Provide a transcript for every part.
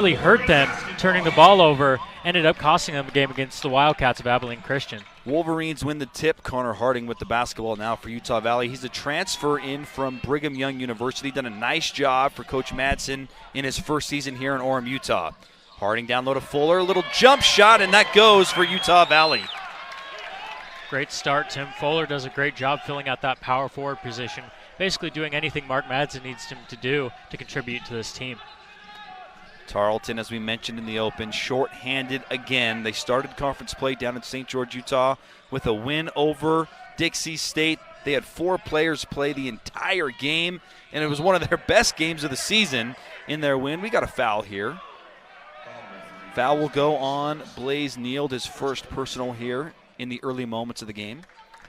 really hurt them, turning the ball over, ended up costing them a game against the Wildcats of Abilene Christian. Wolverines win the tip. Connor Harding with the basketball now for Utah Valley. He's a transfer in from Brigham Young University. Done a nice job for Coach Madsen in his first season here in Orem, Utah. Harding down low to Fuller. A little jump shot, and that goes for Utah Valley. Great start. Tim Fuller does a great job filling out that power forward position, basically doing anything Mark Madsen needs him to do to contribute to this team. Tarleton, as we mentioned in the open, short-handed again. They started conference play down in St. George, Utah with a win over Dixie State. They had 4 players play the entire game, and it was one of their best games of the season in their win. We got a foul here. Foul will go on Blaze Neild, his first personal here in the early moments of the game.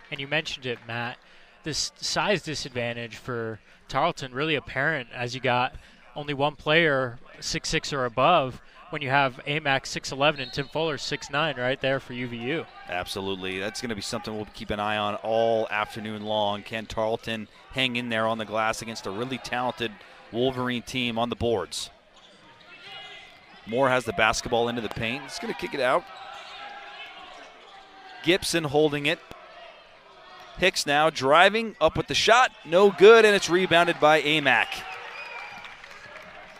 And you mentioned it, Matt. This size disadvantage for Tarleton really apparent as you got only one player 6'6" or above when you have AMAC 6'11" and Tim Fuller 6'9" right there for UVU. Absolutely. That's going to be something we'll keep an eye on all afternoon long. Can Tarleton hang in there on the glass against a really talented Wolverine team on the boards? Moore has the basketball into the paint. He's going to kick it out. Gibson holding it. Hicks now driving up with the shot. No good, and it's rebounded by AMAC.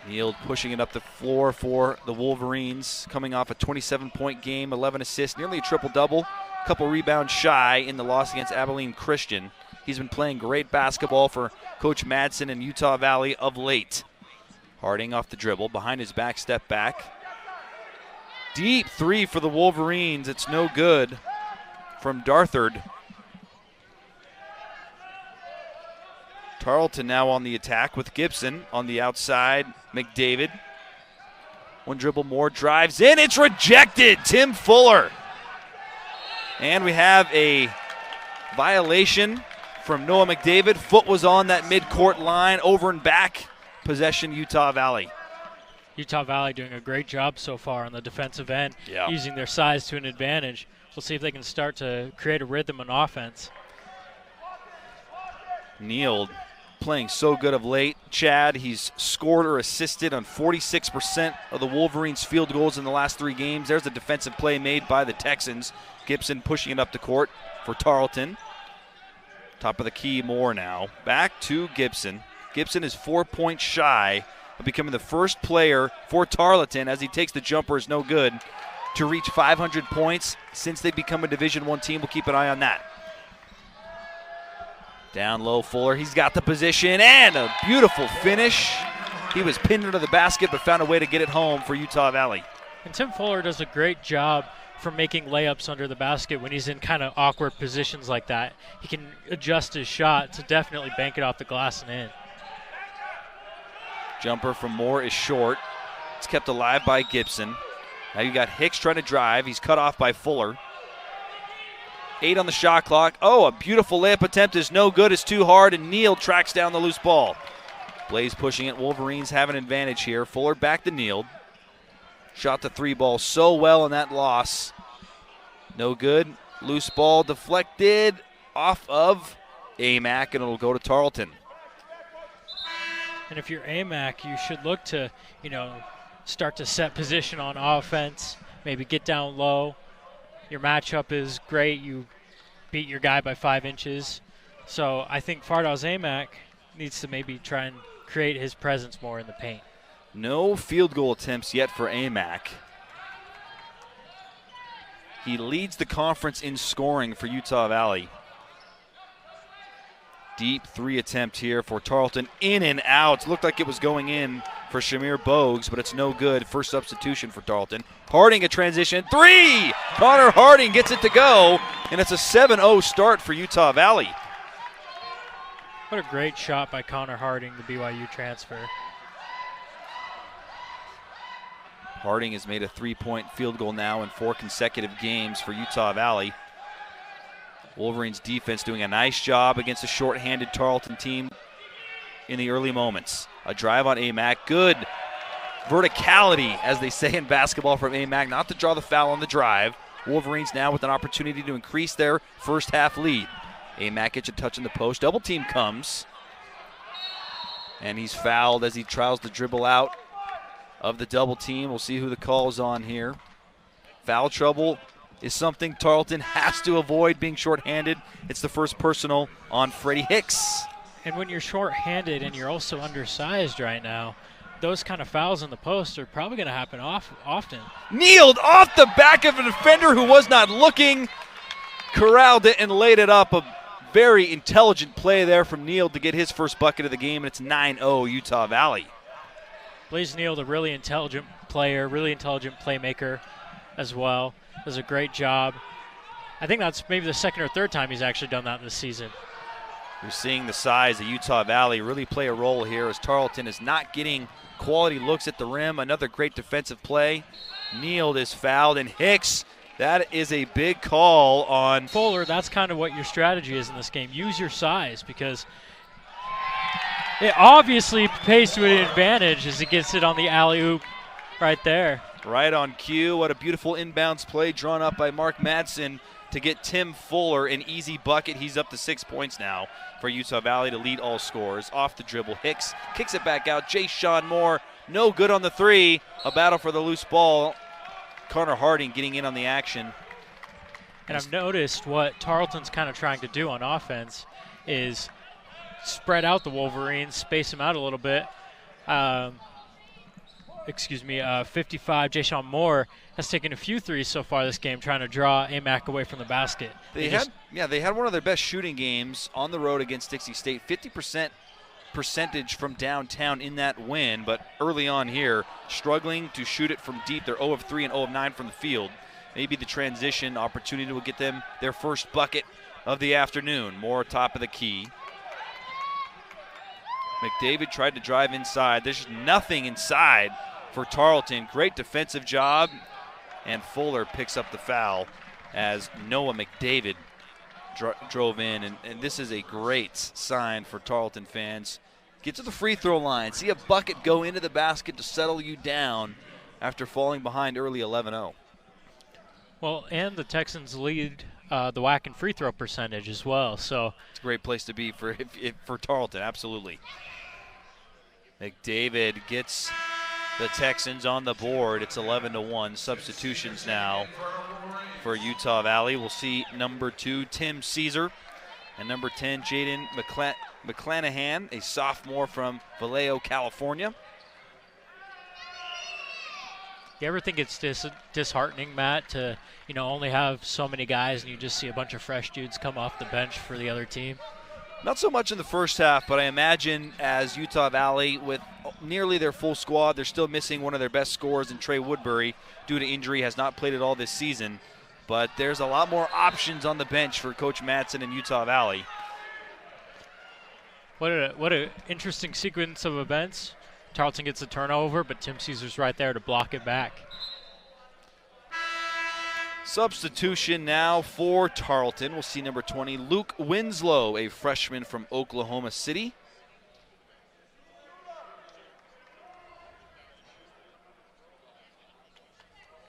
Neild pushing it up the floor for the Wolverines, coming off a 27-point game, 11 assists, nearly a triple-double, a couple rebounds shy in the loss against Abilene Christian. He's been playing great basketball for Coach Madsen and Utah Valley of late. Harding off the dribble, behind his back, step back. Deep three for the Wolverines. It's no good from Darthard. Tarleton now on the attack with Gibson on the outside. McDavid. One dribble more, drives in. It's rejected. Tim Fuller. And we have a violation from Noah McDavid. Foot was on that midcourt line, over and back. Possession, Utah Valley. Utah Valley doing a great job so far on the defensive end, Yeah. using their size to an advantage. We'll see if they can start to create a rhythm on offense. Neild playing so good of late. Chad, he's scored or assisted on 46% of the Wolverines' field goals in the last 3 games. There's a defensive play made by the Texans. Gibson pushing it up the court for Tarleton. Top of the key, Moore now. Back to Gibson. Gibson is 4 points shy of becoming the first player for Tarleton, as he takes the jumper, is no good, to reach 500 points since they've become a Division I team. We'll keep an eye on that. Down low, Fuller. He's got the position and a beautiful finish. He was pinned into the basket but found a way to get it home for Utah Valley. And Tim Fuller does a great job for making layups under the basket when he's in kind of awkward positions like that. He can adjust his shot to definitely bank it off the glass and in. Jumper from Moore is short. It's kept alive by Gibson. Now you got Hicks trying to drive. He's cut off by Fuller. 8 on the shot clock. Oh, a beautiful layup attempt is no good. It's too hard, and Neild tracks down the loose ball. Blaze pushing it. Wolverines have an advantage here. Fuller back to Neild. Shot the 3 ball so well in that loss. No good. Loose ball deflected off of AMAC, and it'll go to Tarleton. And if you're AMAC, you should look to, start to set position on offense, maybe get down low. Your matchup is great. You beat your guy by 5 inches. So I think Fardaws AMAC needs to maybe try and create his presence more in the paint. No field goal attempts yet for AMAC. He leads the conference in scoring for Utah Valley. Deep 3 attempt here for Tarleton. In and out. Looked like it was going in for Shamir Bogues, but it's no good. First substitution for Tarleton. Harding a transition. 3! Connor Harding gets it to go, and it's a 7-0 start for Utah Valley. What a great shot by Connor Harding, the BYU transfer. Harding has made a 3-point field goal now in 4 consecutive games for Utah Valley. Wolverines defense doing a nice job against a short-handed Tarleton team in the early moments. A drive on AMAC. Good verticality, as they say in basketball, from AMAC, not to draw the foul on the drive. Wolverines now with an opportunity to increase their first half lead. AMAC gets a touch in the post. Double team comes. And he's fouled as he tries to dribble out. of the double team. We'll see who the call is on here. Foul trouble is something Tarleton has to avoid, being shorthanded. It's the first personal on Freddie Hicks. And when you're short-handed and you're also undersized right now, those kind of fouls in the post are probably going to happen often. Kneeled off the back of a defender who was not looking. Corralled it and laid it up. A very intelligent play there from Neal to get his first bucket of the game, and it's 9-0 Utah Valley. Blaze Neal, a really intelligent player, really intelligent playmaker as well. Does a great job. I think that's maybe the second or third time he's actually done that this season. You're seeing the size of Utah Valley really play a role here as Tarleton is not getting quality looks at the rim. Another great defensive play. Neal is fouled, and Hicks, that is a big call on Fuller. That's kind of what your strategy is in this game. Use your size, because it obviously pays to an advantage as he gets it on the alley-oop right there. Right on cue. What a beautiful inbounds play drawn up by Mark Madsen to get Tim Fuller an easy bucket. He's up to 6 points now for Utah Valley to lead all scorers. Off the dribble, Hicks kicks it back out. Jay-Sean Moore, no good on the three. A battle for the loose ball. Connor Harding getting in on the action. And I've noticed what Tarleton's kind of trying to do on offense is spread out the Wolverines, space them out a little bit. 55, Jay-Sean Moore has taken a few threes so far this game, trying to draw AMAC away from the basket. They had one of their best shooting games on the road against Dixie State. 50% percentage from downtown in that win, but early on here, struggling to shoot it from deep. They're 0 of 3 and 0 of 9 from the field. Maybe the transition opportunity will get them their first bucket of the afternoon. Moore top of the key. McDavid tried to drive inside. There's nothing inside for Tarleton. Great defensive job, and Fuller picks up the foul as Noah McDavid drove in, and this is a great sign for Tarleton fans. Get to the free throw line. See a bucket go into the basket to settle you down after falling behind early 11-0. Well, and the Texans lead the WAC in free throw percentage as well. So it's a great place to be for Tarleton, absolutely. McDavid gets the Texans on the board. It's 11-1. Substitutions now for Utah Valley. We'll see number 2, Tim Caesar, and number 10, Jaden McClanahan, a sophomore from Vallejo, California. You ever think it's disheartening, Matt, to only have so many guys and you just see a bunch of fresh dudes come off the bench for the other team? Not so much in the first half, but I imagine as Utah Valley, with nearly their full squad, they're still missing one of their best scorers in Trey Woodbury due to injury, has not played at all this season. But there's a lot more options on the bench for Coach Madsen and Utah Valley. What a interesting sequence of events. Tarleton gets a turnover, but Tim Caesar's right there to block it back. Substitution now for Tarleton. We'll see number 20, Luke Winslow, a freshman from Oklahoma City.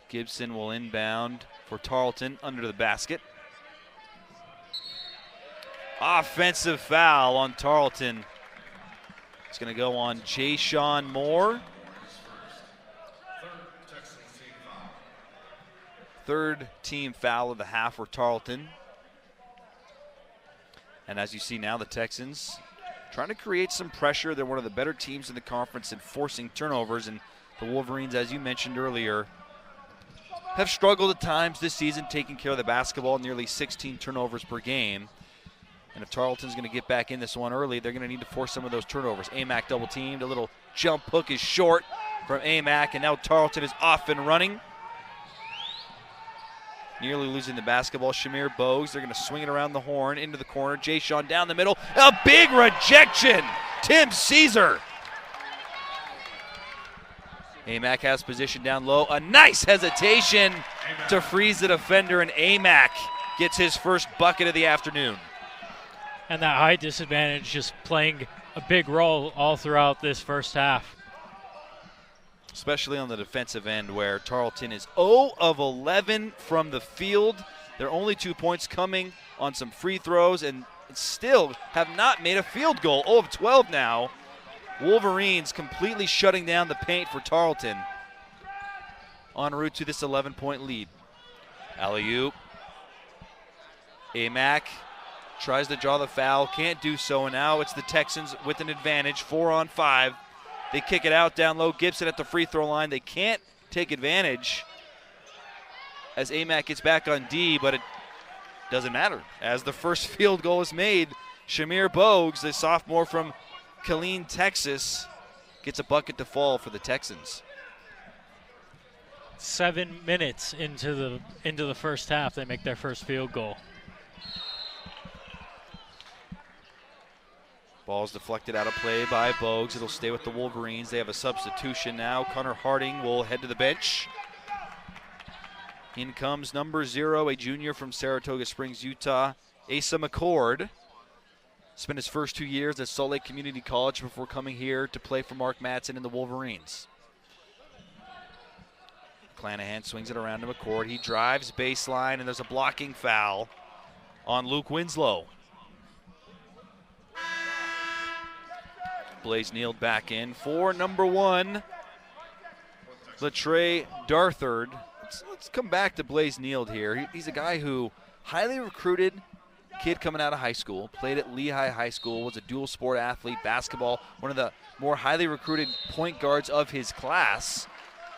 Gibson will inbound for Tarleton under the basket. Offensive foul on Tarleton. It's going to go on Jay-Sean Moore. Third team foul of the half for Tarleton. And as you see now, the Texans trying to create some pressure. They're one of the better teams in the conference in forcing turnovers. And the Wolverines, as you mentioned earlier, have struggled at times this season taking care of the basketball, nearly 16 turnovers per game. And if Tarleton's going to get back in this one early, they're going to need to force some of those turnovers. AMAC double teamed. A little jump hook is short from AMAC, and now Tarleton is off and running. Nearly losing the basketball. Shamir Bogues, they're going to swing it around the horn into the corner. Jay-Sean down the middle. A big rejection. Tim Caesar. AMAC has position down low. A nice hesitation to freeze the defender, and AMAC gets his first bucket of the afternoon. And that height disadvantage just playing a big role all throughout this first half. Especially on the defensive end, where Tarleton is 0 of 11 from the field. Their only 2 points coming on some free throws, and still have not made a field goal. 0 of 12 now. Wolverines completely shutting down the paint for Tarleton en route to this 11-point lead. Alley-oop. Amack tries to draw the foul, can't do so, and now it's the Texans with an advantage, 4-on-5. They kick it out down low. Gibson at the free throw line. They can't take advantage as Amack gets back on D, but it doesn't matter. As the first field goal is made, Shamir Bogues, the sophomore from Killeen, Texas, gets a bucket to fall for the Texans. 7 minutes into the first half, they make their first field goal. Ball's deflected out of play by Bogues. It'll stay with the Wolverines. They have a substitution now. Connor Harding will head to the bench. In comes number 0, a junior from Saratoga Springs, Utah, Asa McCord. Spent his first 2 years at Salt Lake Community College before coming here to play for Mark Madsen and the Wolverines. Clanahan swings it around to McCord. He drives baseline, and there's a blocking foul on Luke Winslow. Blaze Neal back in for number 1, Latrey Darthard. Let's come back to Blaze Neal here. He's a guy who highly recruited kid coming out of high school, played at Lehigh High School, was a dual sport athlete, basketball, one of the more highly recruited point guards of his class.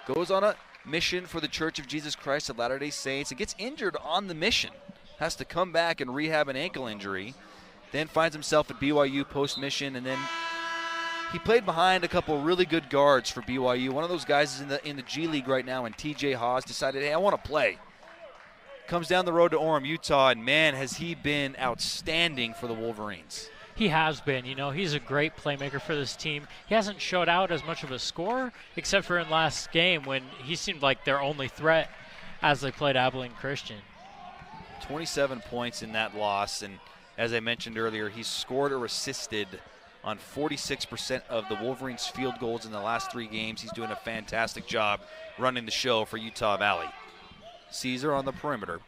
Goes on a mission for the Church of Jesus Christ of Latter-day Saints and gets injured on the mission. Has to come back and rehab an ankle injury. Then finds himself at BYU post-mission, and then he played behind a couple really good guards for BYU. One of those guys is in the G League right now, and TJ Haas decided, hey, I want to play. Comes down the road to Orem, Utah, and man, has he been outstanding for the Wolverines. He has been. He's a great playmaker for this team. He hasn't showed out as much of a scorer, except for in last game when he seemed like their only threat as they played Abilene Christian. 27 points in that loss, and as I mentioned earlier, he's scored or assisted on 46% of the Wolverines' field goals in the last 3 games. He's doing a fantastic job running the show for Utah Valley. Caesar on the perimeter.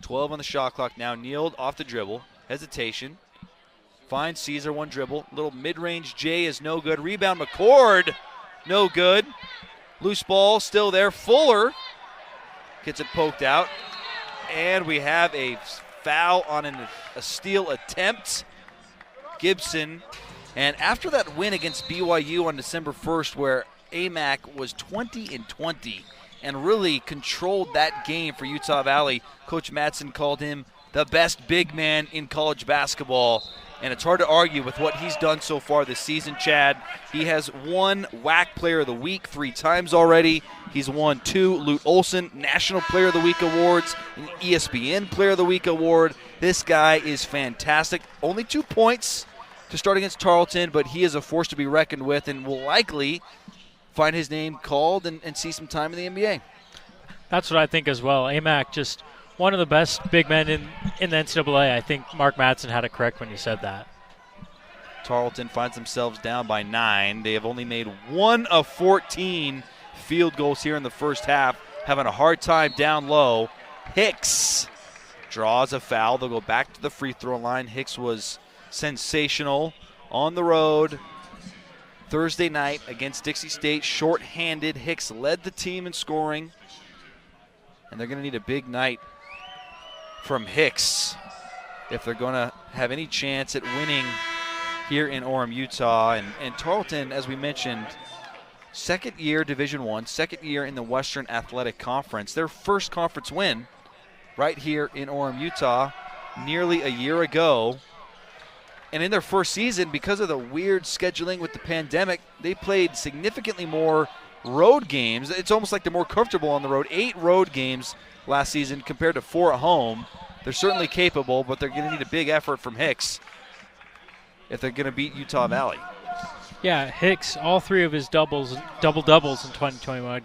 12 on the shot clock now. Neal off the dribble. Hesitation. Finds Caesar, one dribble. Little mid-range J is no good. Rebound McCord, no good. Loose ball still there. Fuller gets it poked out. And we have a foul on a steal attempt. Gibson. And after that win against BYU on December 1st, where Amack was 20-20 and really controlled that game for Utah Valley, Coach Madsen called him the best big man in college basketball. And it's hard to argue with what he's done so far this season, Chad. He has won WAC Player of the Week 3 times already. He's won 2 Lute Olson National Player of the Week awards, an ESPN Player of the Week award. This guy is fantastic. Only 2 points to start against Tarleton, but he is a force to be reckoned with and will likely find his name called and see some time in the NBA. That's what I think as well. Amack, just one of the best big men in the NCAA. I think Mark Madsen had it correct when he said that. Tarleton finds themselves down by 9. They have only made 1 of 14 field goals here in the first half, having a hard time down low. Hicks draws a foul. They'll go back to the free throw line. Hicks was sensational on the road Thursday night against Dixie State. Short-handed. Hicks led the team in scoring, and they're going to need a big night from Hicks if they're going to have any chance at winning here in Orem, Utah. And Tarleton, as we mentioned, second year Division I, second year in the Western Athletic Conference. Their first conference win right here in Orem, Utah, nearly a year ago. And in their first season, because of the weird scheduling with the pandemic, they played significantly more road games. It's almost like they're more comfortable on the road. 8 road games last season compared to 4 at home. They're certainly capable, but they're going to need a big effort from Hicks if they're going to beat Utah Valley. Yeah, Hicks, all 3 of his double-doubles in 2021,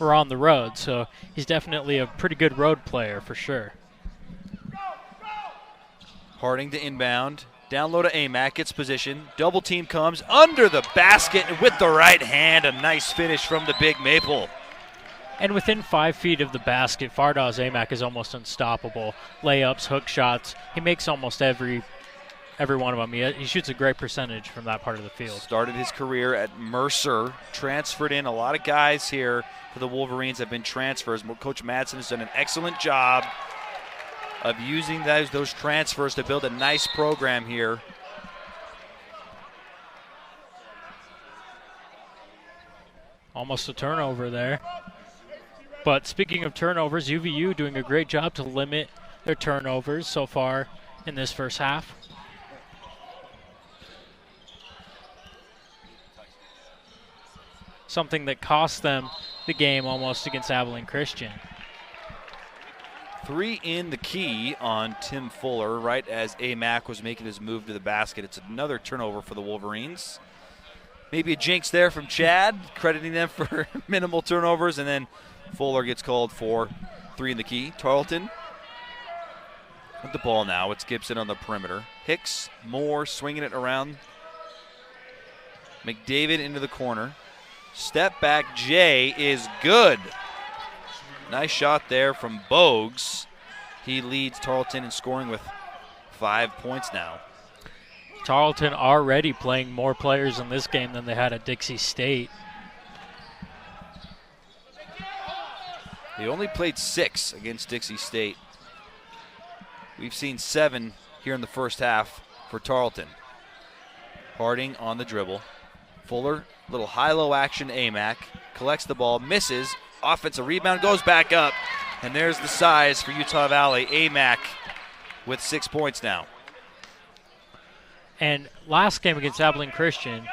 were on the road. So he's definitely a pretty good road player for sure. Harding to inbound. Down low to Amack, gets position. Double team comes under the basket with the right hand. A nice finish from the Big Maple. And within 5 feet of the basket, Fardaws Amack is almost unstoppable. Layups, hook shots. He makes almost every every one of them. He shoots a great percentage from that part of the field. Started his career at Mercer, transferred in. A lot of guys here for the Wolverines have been transfers. Coach Madsen has done an excellent job of using those transfers to build a nice program here. Almost a turnover there. But speaking of turnovers, UVU doing a great job to limit their turnovers so far in this first half. Something that cost them the game almost against Abilene Christian. 3 in the key on Tim Fuller right as Amac was making his move to the basket. It's another turnover for the Wolverines. Maybe a jinx there from Chad, crediting them for minimal turnovers, and then Fuller gets called for 3 in the key. Tarleton with the ball now. It's Gibson on the perimeter. Hicks, Moore swinging it around. McDavid into the corner. Step back Jay is good. Nice shot there from Bogues. He leads Tarleton in scoring with 5 points now. Tarleton already playing more players in this game than they had at Dixie State. They only played 6 against Dixie State. We've seen 7 here in the first half for Tarleton. Harding on the dribble. Fuller, little high-low action, Amac. Collects the ball, misses. Offensive rebound, goes back up. And there's the size for Utah Valley. Amac with 6 points now. And last game against Abilene Christian,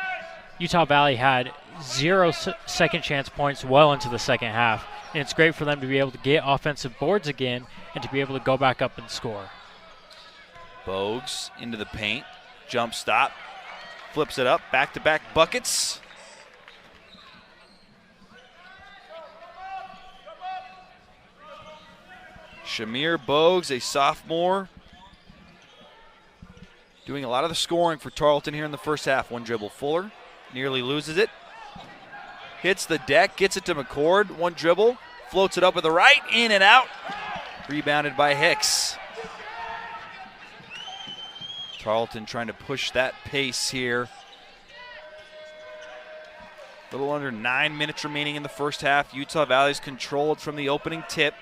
Utah Valley had 0 second chance points well into the second half. And it's great for them to be able to get offensive boards again and to be able to go back up and score. Bogues into the paint. Jump stop. Flips it up. Back-to-back buckets. Shamir Bogues, a sophomore, doing a lot of the scoring for Tarleton here in the first half. One dribble. Fuller nearly loses it. Hits the deck, gets it to McCord. One dribble, floats it up with the right, in and out. Rebounded by Hicks. Tarleton trying to push that pace here. A little under 9 minutes remaining in the first half. Utah Valley's controlled from the opening tip.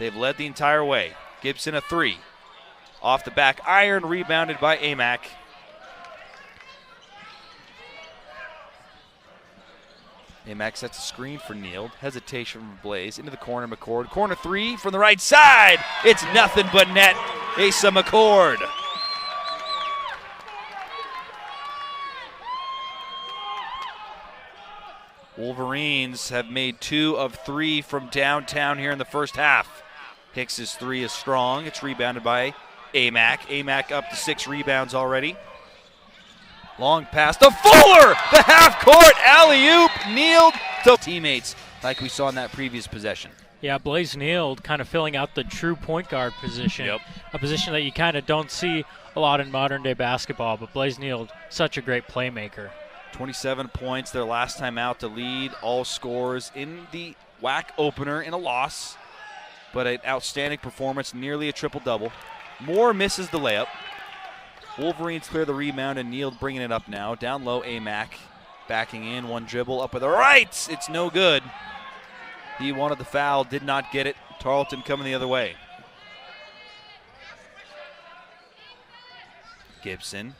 They've led the entire way. Gibson a 3. Off the back iron, rebounded by Amac. Amac sets a screen for Neal. Hesitation from Blaze. Into the corner, McCord. Corner 3 from the right side. It's nothing but net. Asa McCord. Wolverines have made 2 of 3 from downtown here in the first half. Hicks's 3 is strong. It's rebounded by Amac. Amac up to 6 rebounds already. Long pass to Fuller! The half-court alley-oop, Neal to teammates like we saw in that previous possession. Yeah, Blaze Neal kind of filling out the true point guard position. Yep. A position that you kind of don't see a lot in modern-day basketball, but Blaze Neal, such a great playmaker. 27 points their last time out to lead all scorers in the WAC opener in a loss, but an outstanding performance, nearly a triple-double. Moore misses the layup. Wolverines clear the rebound, and Neal bringing it up now. Down low, Amac backing in, one dribble up with the right. It's no good. He wanted the foul, did not get it. Tarleton coming the other way. Gibson.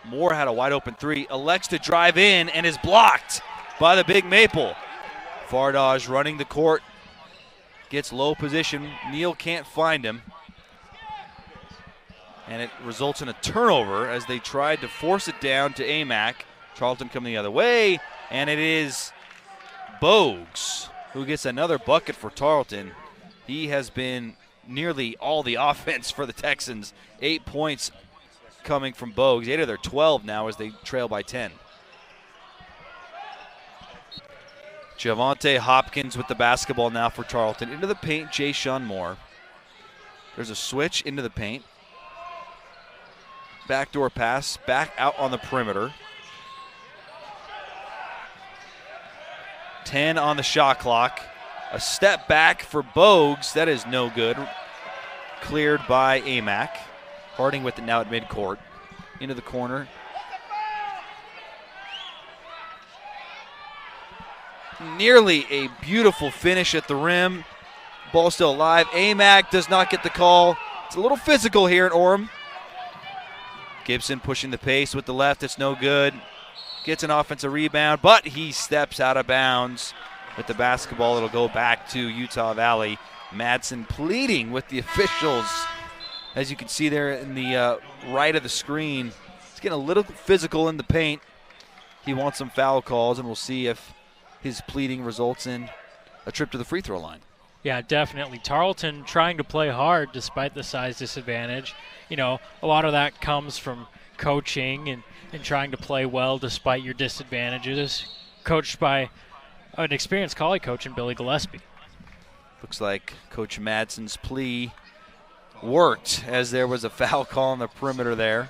Moore had a wide open 3, elects to drive in and is blocked by the Big Maple. Fardaj running the court, gets low position. Neal can't find him. And it results in a turnover as they tried to force it down to Amac. Tarleton coming the other way, and it is Bogues who gets another bucket for Tarleton. He has been nearly all the offense for the Texans. 8 points coming from Bogues. 8 of their 12 now as they trail by 10. Javante Hopkins with the basketball now for Tarleton. Into the paint, Jay Sean Moore. There's a switch into the paint. Backdoor pass, back out on the perimeter. 10 on the shot clock. A step back for Bogues. That is no good. Cleared by Amac. Harding with it now at midcourt. Into the corner. Nearly a beautiful finish at the rim. Ball still alive. Amac does not get the call. It's a little physical here in Orem. Gibson pushing the pace with the left. It's no good. Gets an offensive rebound, but he steps out of bounds with the basketball. It'll go back to Utah Valley. Madsen pleading with the officials. As you can see there in the right of the screen, it's getting a little physical in the paint. He wants some foul calls, and we'll see if his pleading results in a trip to the free throw line. Yeah, definitely. Tarleton trying to play hard despite the size disadvantage. You know, a lot of that comes from coaching and trying to play well despite your disadvantages. Coached by an experienced college coach in Billy Gillespie. Looks like Coach Madsen's plea worked as there was a foul call on the perimeter there.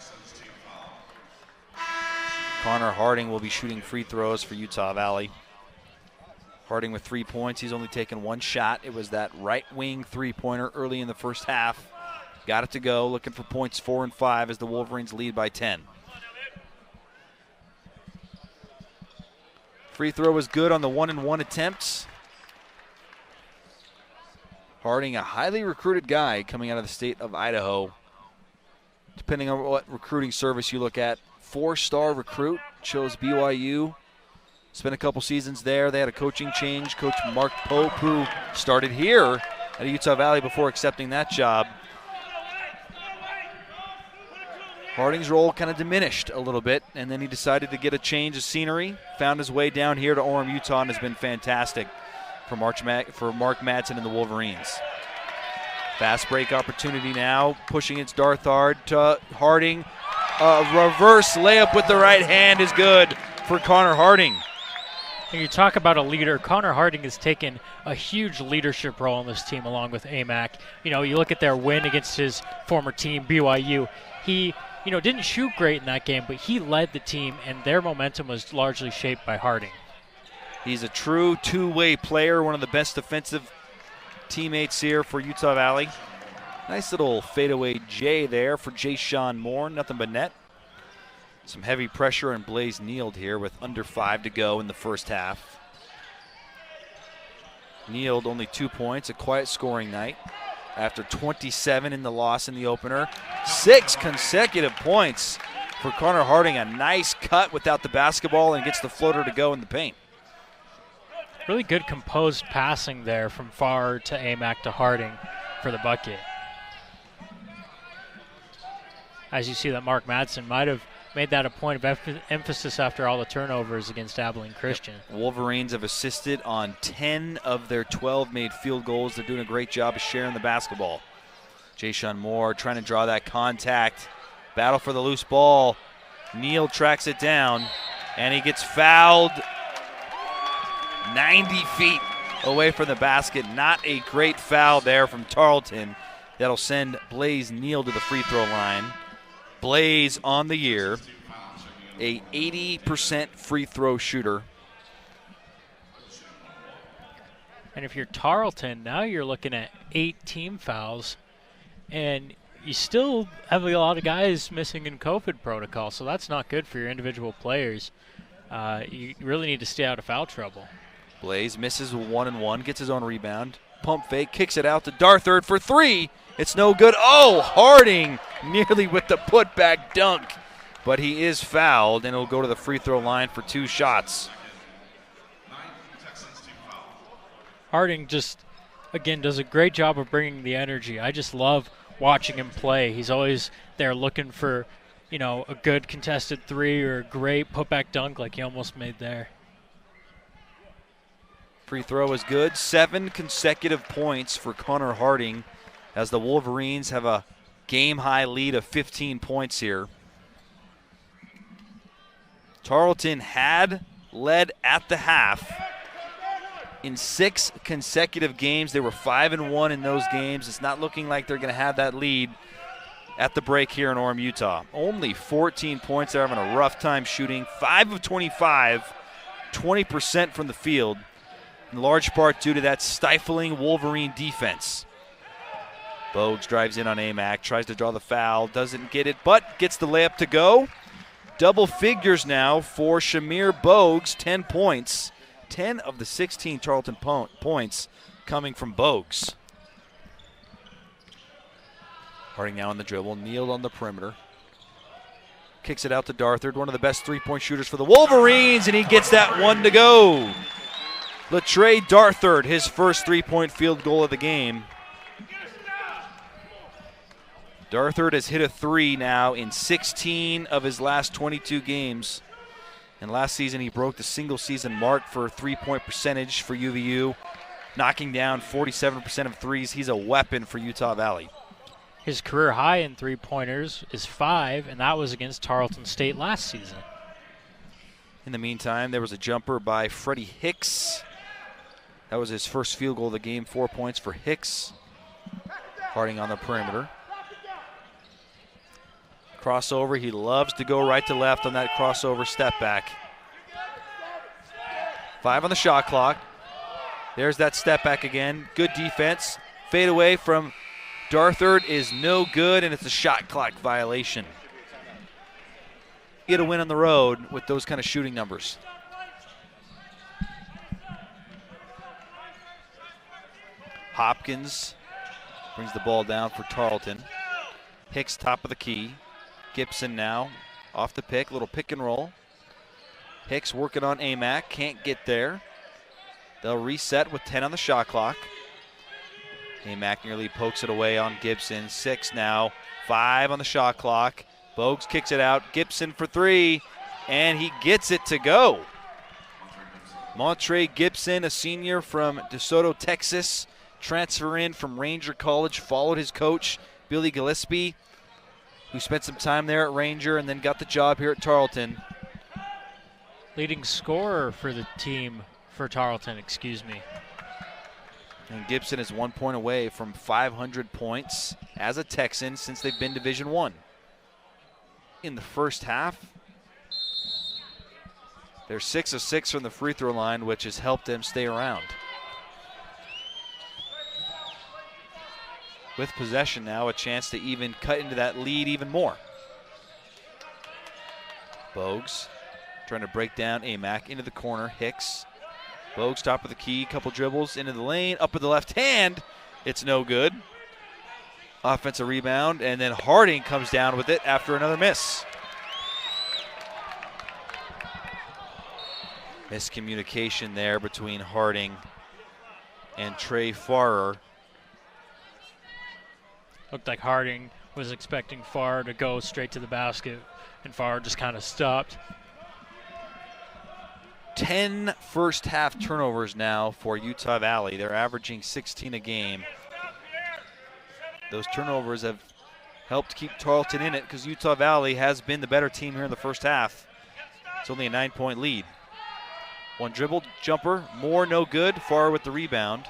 Connor Harding will be shooting free throws for Utah Valley. Harding with 3 points. He's only taken one shot. It was that right wing three-pointer early in the first half. Got it to go. Looking for points 4 and 5 as the Wolverines lead by 10. Free throw was good on the 1-and-1 attempts. Harding, a highly recruited guy coming out of the state of Idaho. Depending on what recruiting service you look at, 4-star recruit, chose BYU. Spent a couple seasons there. They had a coaching change. Coach Mark Pope, who started here at Utah Valley before accepting that job. Harding's role kind of diminished a little bit, and then he decided to get a change of scenery. Found his way down here to Orem, Utah, and has been fantastic for Mark Madsen and the Wolverines. Fast break opportunity now. Pushing its Darthard to Harding. Reverse layup with the right hand is good for Connor Harding. And you talk about a leader. Connor Harding has taken a huge leadership role in this team along with Amac. You know, you look at their win against his former team, BYU. He, didn't shoot great in that game, but he led the team, and their momentum was largely shaped by Harding. He's a true two-way player, one of the best defensive teammates here for Utah Valley. Nice little fadeaway J there for Jay-Sean Moore, nothing but net. Some heavy pressure, and Blaze Kneeled here with under 5 to go in the first half. Kneeled only 2 points, a quiet scoring night. After 27 in the loss in the opener. 6 consecutive points for Connor Harding. A nice cut without the basketball and gets the floater to go in the paint. Really good composed passing there from Farr to Amac to Harding for the bucket. As you see that Mark Madsen might have made that a point of emphasis after all the turnovers against Abilene Christian. Wolverines have assisted on 10 of their 12 made field goals. They're doing a great job of sharing the basketball. Jay-Sean Moore trying to draw that contact. Battle for the loose ball. Neal tracks it down, and he gets fouled 90 feet away from the basket. Not a great foul there from Tarleton. That'll send Blaze Neal to the free throw line. Blaze on the year, a 80% free throw shooter. And if you're Tarleton, now you're looking at 8 team fouls, and you still have a lot of guys missing in COVID protocol, so that's not good for your individual players. You really need to stay out of foul trouble. Blaze misses a 1-and-1, gets his own rebound. Pump fake, kicks it out to Darthard for 3. It's no good. Oh, Harding nearly with the putback dunk. But he is fouled, and he'll go to the free throw line for 2 shots. Harding just, again, does a great job of bringing the energy. I just love watching him play. He's always there looking for, a good contested 3 or a great putback dunk like he almost made there. Free throw is good. 7 consecutive points for Connor Harding as the Wolverines have a game-high lead of 15 points here. Tarleton had led at the half in 6 consecutive games. They were 5-1 in those games. It's not looking like they're going to have that lead at the break here in Orem, Utah. Only 14 points. They're having a rough time shooting. 5 of 25, 20% from the field, in large part due to that stifling Wolverine defense. Bogues drives in on Amac, tries to draw the foul, doesn't get it, but gets the layup to go. Double figures now for Shamir Bogues, 10 points. 10 of the 16 Tarleton points coming from Bogues. Harding now on the dribble, Neal on the perimeter. Kicks it out to Darthard, one of the best three-point shooters for the Wolverines, and he gets that one to go. Latrey Darthard, his first three-point field goal of the game. Darthard has hit a three now in 16 of his last 22 games. And last season he broke the single-season mark for three-point percentage for UVU, knocking down 47% of threes. He's a weapon for Utah Valley. His career high in three-pointers is 5, and that was against Tarleton State last season. In the meantime, there was a jumper by Freddie Hicks. That was his first field goal of the game, 4 points for Hicks. Harding on the perimeter. Crossover, he loves to go right to left on that crossover step back. 5 on the shot clock. There's that step back again. Good defense. Fade away from Darthard is no good, and it's a shot clock violation. Get a win on the road with those kind of shooting numbers. Hopkins brings the ball down for Tarleton. Hicks top of the key. Gibson now off the pick, little pick and roll. Hicks working on Amac, can't get there. They'll reset with 10 on the shot clock. Amac nearly pokes it away on Gibson. 6 now, 5 on the shot clock. Bogues kicks it out, Gibson for 3, and he gets it to go. Montre Gibson, a senior from DeSoto, Texas, transfer in from Ranger College, followed his coach, Billy Gillespie, who spent some time there at Ranger and then got the job here at Tarleton. Leading scorer for the team, for Tarleton, excuse me. And Gibson is 1 point away from 500 points as a Texan since they've been Division I. In the first half, they're 6 of 6 from the free throw line, which has helped them stay around. With possession now, a chance to even cut into that lead even more. Bogues trying to break down Amac into the corner. Hicks. Bogues top of the key, couple dribbles into the lane, up with the left hand. It's no good. Offensive rebound, and then Harding comes down with it after another miss. Miscommunication there between Harding and Trey Farrer. Looked like Harding was expecting Farr to go straight to the basket, and Farr just kind of stopped. 10 first half turnovers now for Utah Valley. They're averaging 16 a game. Those turnovers have helped keep Tarleton in it because Utah Valley has been the better team here in the first half. It's only a 9-point lead. One dribble, jumper, Moore no good. Farr with the rebound.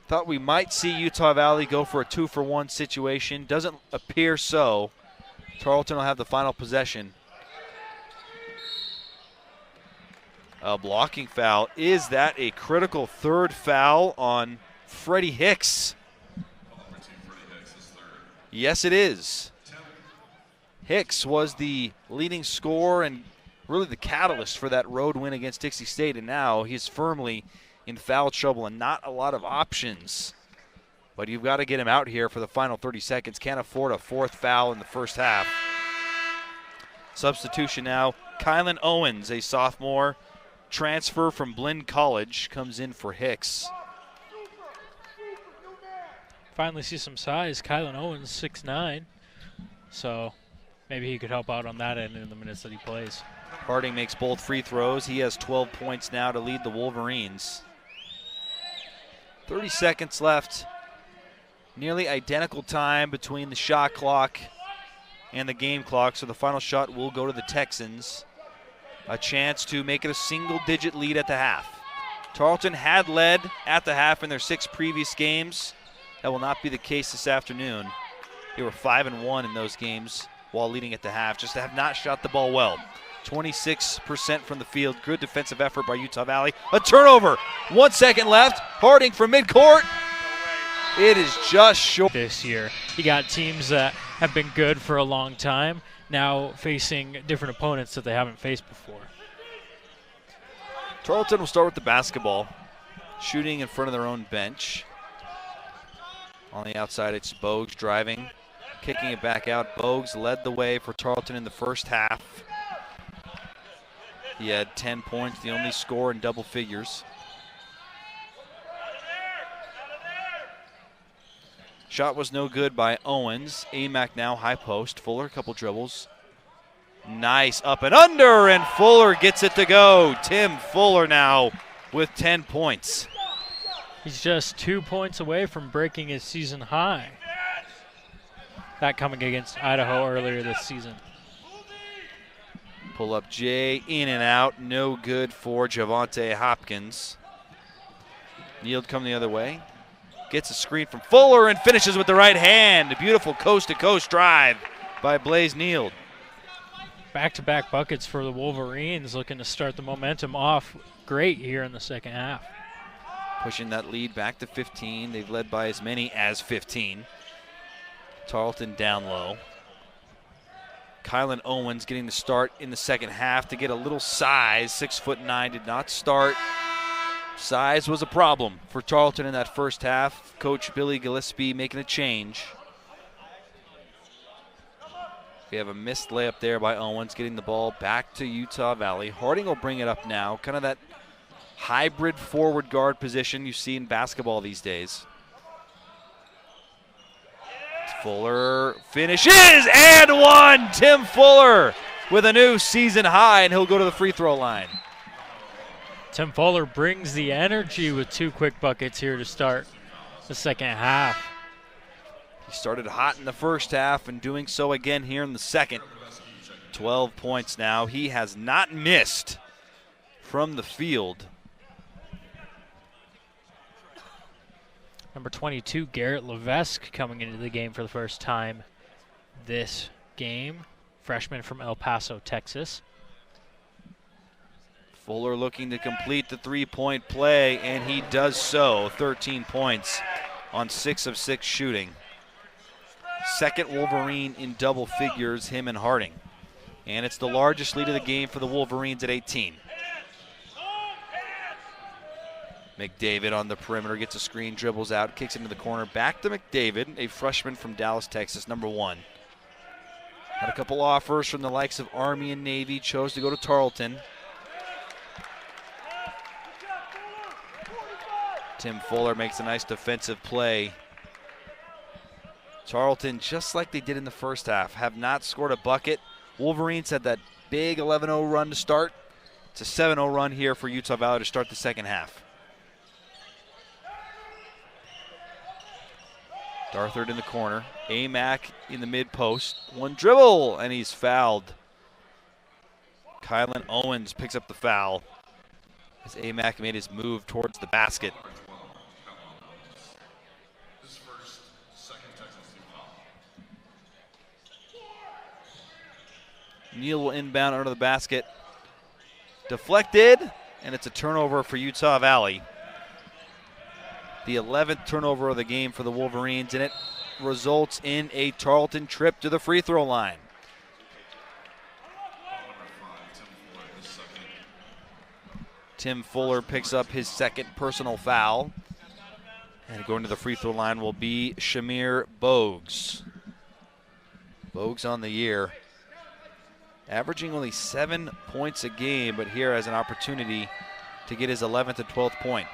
Thought we might see Utah Valley go for a 2-for-1 situation. Doesn't appear so. Tarleton will have the final possession. A blocking foul. Is that a critical third foul on Freddie Hicks? Yes, it is. Hicks was the leading scorer and really the catalyst for that road win against Dixie State, and now he's firmly in foul trouble and not a lot of options. But you've got to get him out here for the final 30 seconds. Can't afford a fourth foul in the first half. Substitution now. Kylan Owens, a sophomore transfer from Blinn College, comes in for Hicks. Finally see some size. Kylan Owens, 6'9". So maybe he could help out on that end in the minutes that he plays. Harding makes both free throws. He has 12 points now to lead the Wolverines. 30 seconds left. Nearly identical time between the shot clock and the game clock, so the final shot will go to the Texans. A chance to make it a single-digit lead at the half. Tarleton had led at the half in their 6 previous games. That will not be the case this afternoon. They were 5-1 in those games while leading at the half, just have not shot the ball well. 26% from the field. Good defensive effort by Utah Valley. A turnover. 1 second left. Harding from midcourt. It is just short. This year, you got teams that have been good for a long time now facing different opponents that they haven't faced before. Tarleton will start with the basketball. Shooting in front of their own bench. On the outside, it's Bogues driving, kicking it back out. Bogues led the way for Tarleton in the first half. He had 10 points, the only score in double figures. Shot was no good by Owens. Amack now high post. Fuller, a couple dribbles. Nice up and under, and Fuller gets it to go. Tim Fuller now with 10 points. He's just 2 points away from breaking his season high. That coming against Idaho earlier this season. Pull up Jay, in and out. No good for Javante Hopkins. Nield come the other way. Gets a screen from Fuller and finishes with the right hand. A beautiful coast-to-coast drive by Blaze Nield. Back-to-back buckets for the Wolverines, looking to start the momentum off great here in the second half. Pushing that lead back to 15. They've led by as many as 15. Tarleton down low. Kylan Owens getting the start in the second half to get a little size. 6'9", did not start. Size was a problem for Tarleton in that first half. Coach Billy Gillespie making a change. We have a missed layup there by Owens, getting the ball back to Utah Valley. Harding will bring it up now, kind of that hybrid forward guard position you see in basketball these days. Fuller finishes, and one! Tim Fuller with a new season high, and he'll go to the free throw line. Tim Fuller brings the energy with 2 quick buckets here to start the second half. He started hot in the first half and doing so again here in the second. 12 points now. He has not missed from the field. Number 22, Garrett Levesque, coming into the game for the first time this game. Freshman from El Paso, Texas. Fuller looking to complete the three-point play, and he does so. 13 points on 6 of 6 shooting. Second Wolverine in double figures, him and Harding. And it's the largest lead of the game for the Wolverines at 18. McDavid on the perimeter, gets a screen, dribbles out, kicks into the corner. Back to McDavid, a freshman from Dallas, Texas, number 1. Had a couple offers from the likes of Army and Navy, chose to go to Tarleton. Tim Fuller makes a nice defensive play. Tarleton, just like they did in the first half, have not scored a bucket. Wolverines had that big 11-0 run to start. It's a 7-0 run here for Utah Valley to start the second half. Darthard in the corner. Amack in the mid-post. One dribble, and he's fouled. Kylan Owens picks up the foul as Amack made his move towards the basket. Neal will inbound under the basket. Deflected, and it's a turnover for Utah Valley. The 11th turnover of the game for the Wolverines, and it results in a Tarleton trip to the free throw line. Tim Fuller picks up his second personal foul. And going to the free throw line will be Shamir Bogues. Bogues on the year, averaging only 7 points a game, but here has an opportunity to get his 11th and 12th point.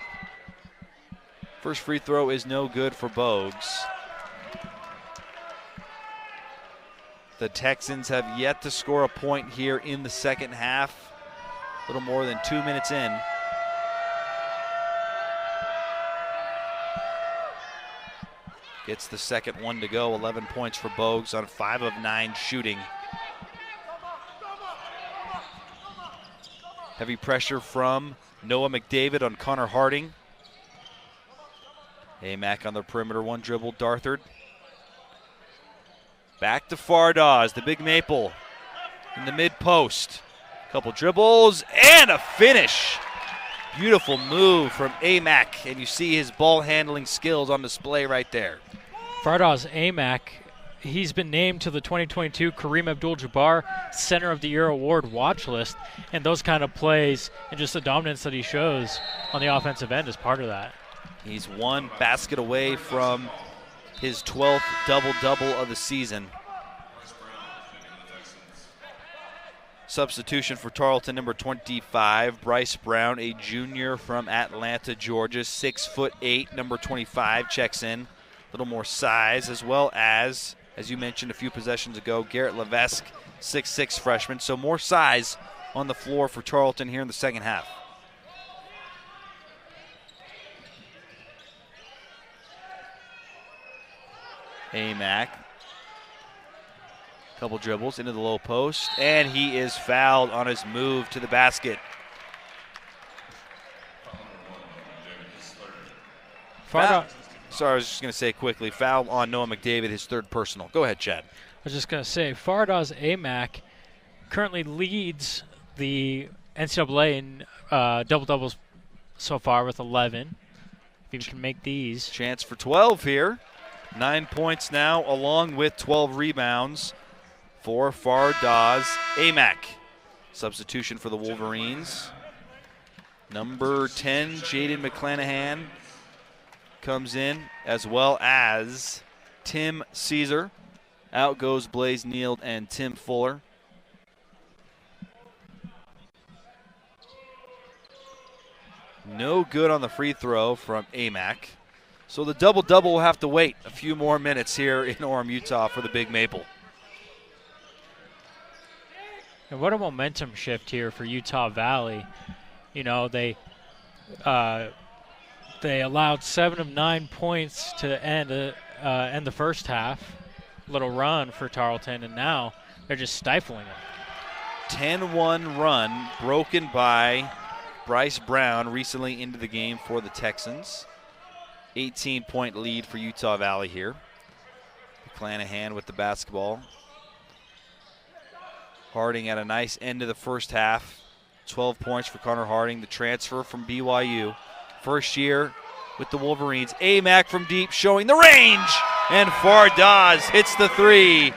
First free throw is no good for Bogues. The Texans have yet to score a point here in the second half. A little more than 2 minutes in. Gets the second one to go. 11 points for Bogues on 5 of 9 shooting. Heavy pressure from Noah McDavid on Connor Harding. Amack on the perimeter, one dribble, Darthard. Back to Fardaws, the big maple in the mid-post. Couple dribbles and a finish. Beautiful move from Amac, and you see his ball handling skills on display right there. Fardaws Amac, he's been named to the 2022 Kareem Abdul-Jabbar Center of the Year Award watch list, and those kind of plays and just the dominance that he shows on the offensive end is part of that. He's one basket away from his 12th double-double of the season. Substitution for Tarleton, number 25, Bryce Brown, a junior from Atlanta, Georgia, 6'8", number 25, checks in. A little more size, as well as you mentioned a few possessions ago, Garrett Levesque, 6'6", freshman. So more size on the floor for Tarleton here in the second half. Amac. Couple dribbles into the low post, and he is fouled on his move to the basket. Sorry, I was just going to say quickly, foul on Noah McDavid, his third personal. Go ahead, Chad. I was just going to say, Fardaws Amac currently leads the NCAA in double-doubles so far with 11. If he can make these. Chance for 12 here. 9 points now, along with 12 rebounds for Fardaws Amac. Substitution for the Wolverines. Number 10, Jaden McClanahan, comes in, as well as Tim Caesar. Out goes Blaze Neild and Tim Fuller. No good on the free throw from Amac. So the double-double will have to wait a few more minutes here in Orem, Utah for the Big Maple. And what a momentum shift here for Utah Valley. You know, they allowed 7 of 9 points to end the first half. Little run for Tarleton, and now they're just stifling it. 10-1 run broken by Bryce Brown recently into the game for the Texans. 18-point lead for Utah Valley here. McClanahan with the basketball. Harding at a nice end of the first half. 12 points for Connor Harding, the transfer from BYU. First year with the Wolverines. Amac from deep showing the range. And Fardaws hits the three.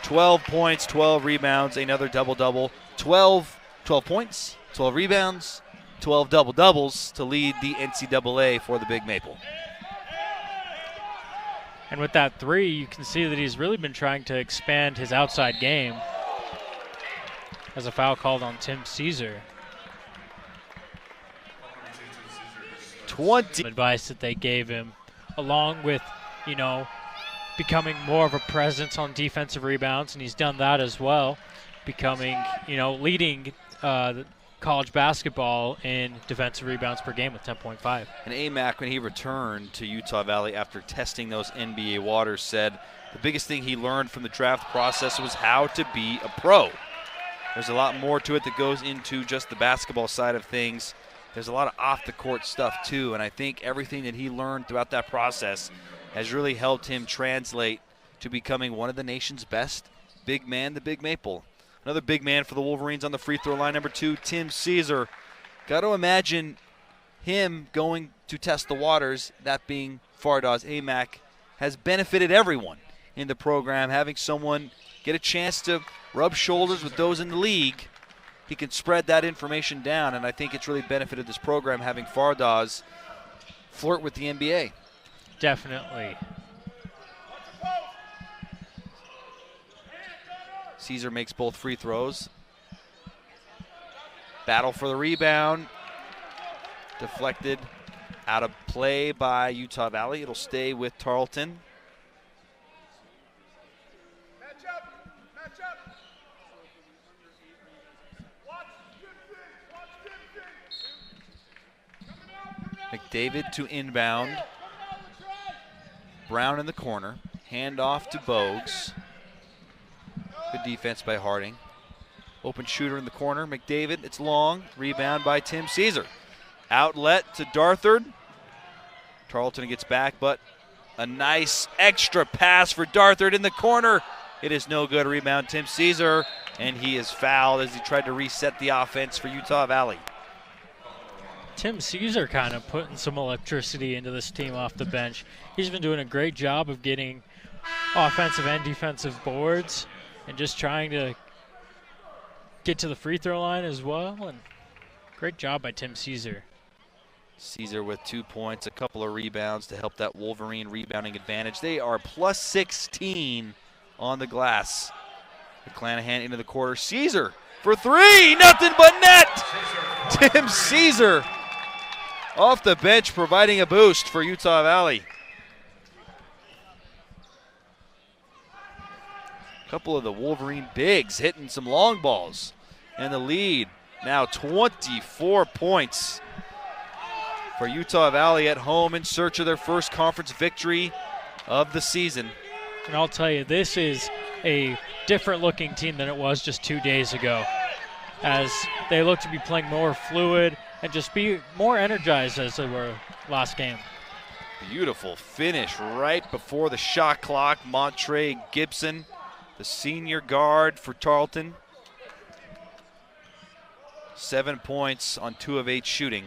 12 points, 12 rebounds, another double-double. 12 points, 12 rebounds, 12 double-doubles to lead the NCAA for the Big Maple. And with that three, you can see that he's really been trying to expand his outside game. As a foul called on Tim Caesar. 20 advice that they gave him, along with, you know, becoming more of a presence on defensive rebounds, and he's done that as well, becoming, you know, leading college basketball in defensive rebounds per game with 10.5. And Amac, when he returned to Utah Valley after testing those NBA waters, said the biggest thing he learned from the draft process was how to be a pro. There's a lot more to it that goes into just the basketball side of things. There's a lot of off-the-court stuff, too, and I think everything that he learned throughout that process has really helped him translate to becoming one of the nation's best big man, the Big Maple. Another big man for the Wolverines on the free throw line, number 2, Tim Caesar. Got to imagine him going to test the waters, that being Fardaws Amac, has benefited everyone in the program, having someone get a chance to rub shoulders with those in the league. He can spread that information down, and I think it's really benefited this program having Fardaws flirt with the NBA. Definitely. Caesar makes both free throws. Battle for the rebound. Deflected out of play by Utah Valley. It'll stay with Tarleton. McDavid to inbound. Brown in the corner. Hand off to Bogues. Good defense by Harding. Open shooter in the corner. McDavid, it's long. Rebound by Tim Caesar. Outlet to Darthard. Tarleton gets back, but a nice extra pass for Darthard in the corner. It is no good. Rebound Tim Caesar. and he is fouled as he tried to reset the offense for Utah Valley. Tim Caesar kind of putting some electricity into this team off the bench. He's been doing a great job of getting offensive and defensive boards and just trying to get to the free throw line as well. And great job by Tim Caesar. Caesar with 2 points, a couple of rebounds to help that Wolverine rebounding advantage. They are plus 16 on the glass. McClanahan into the quarter. Caesar for three, nothing but net. Tim Caesar off the bench providing a boost for Utah Valley. A couple of the Wolverine bigs hitting some long balls. And the lead now 24 points for Utah Valley at home in search of their first conference victory of the season. And I'll tell you, this is a different looking team than it was just 2 days ago, as they look to be playing more fluid and just be more energized as they were last game. Beautiful finish right before the shot clock. Montre Gibson, the senior guard for Tarleton. 7 points on 2 of 8 shooting.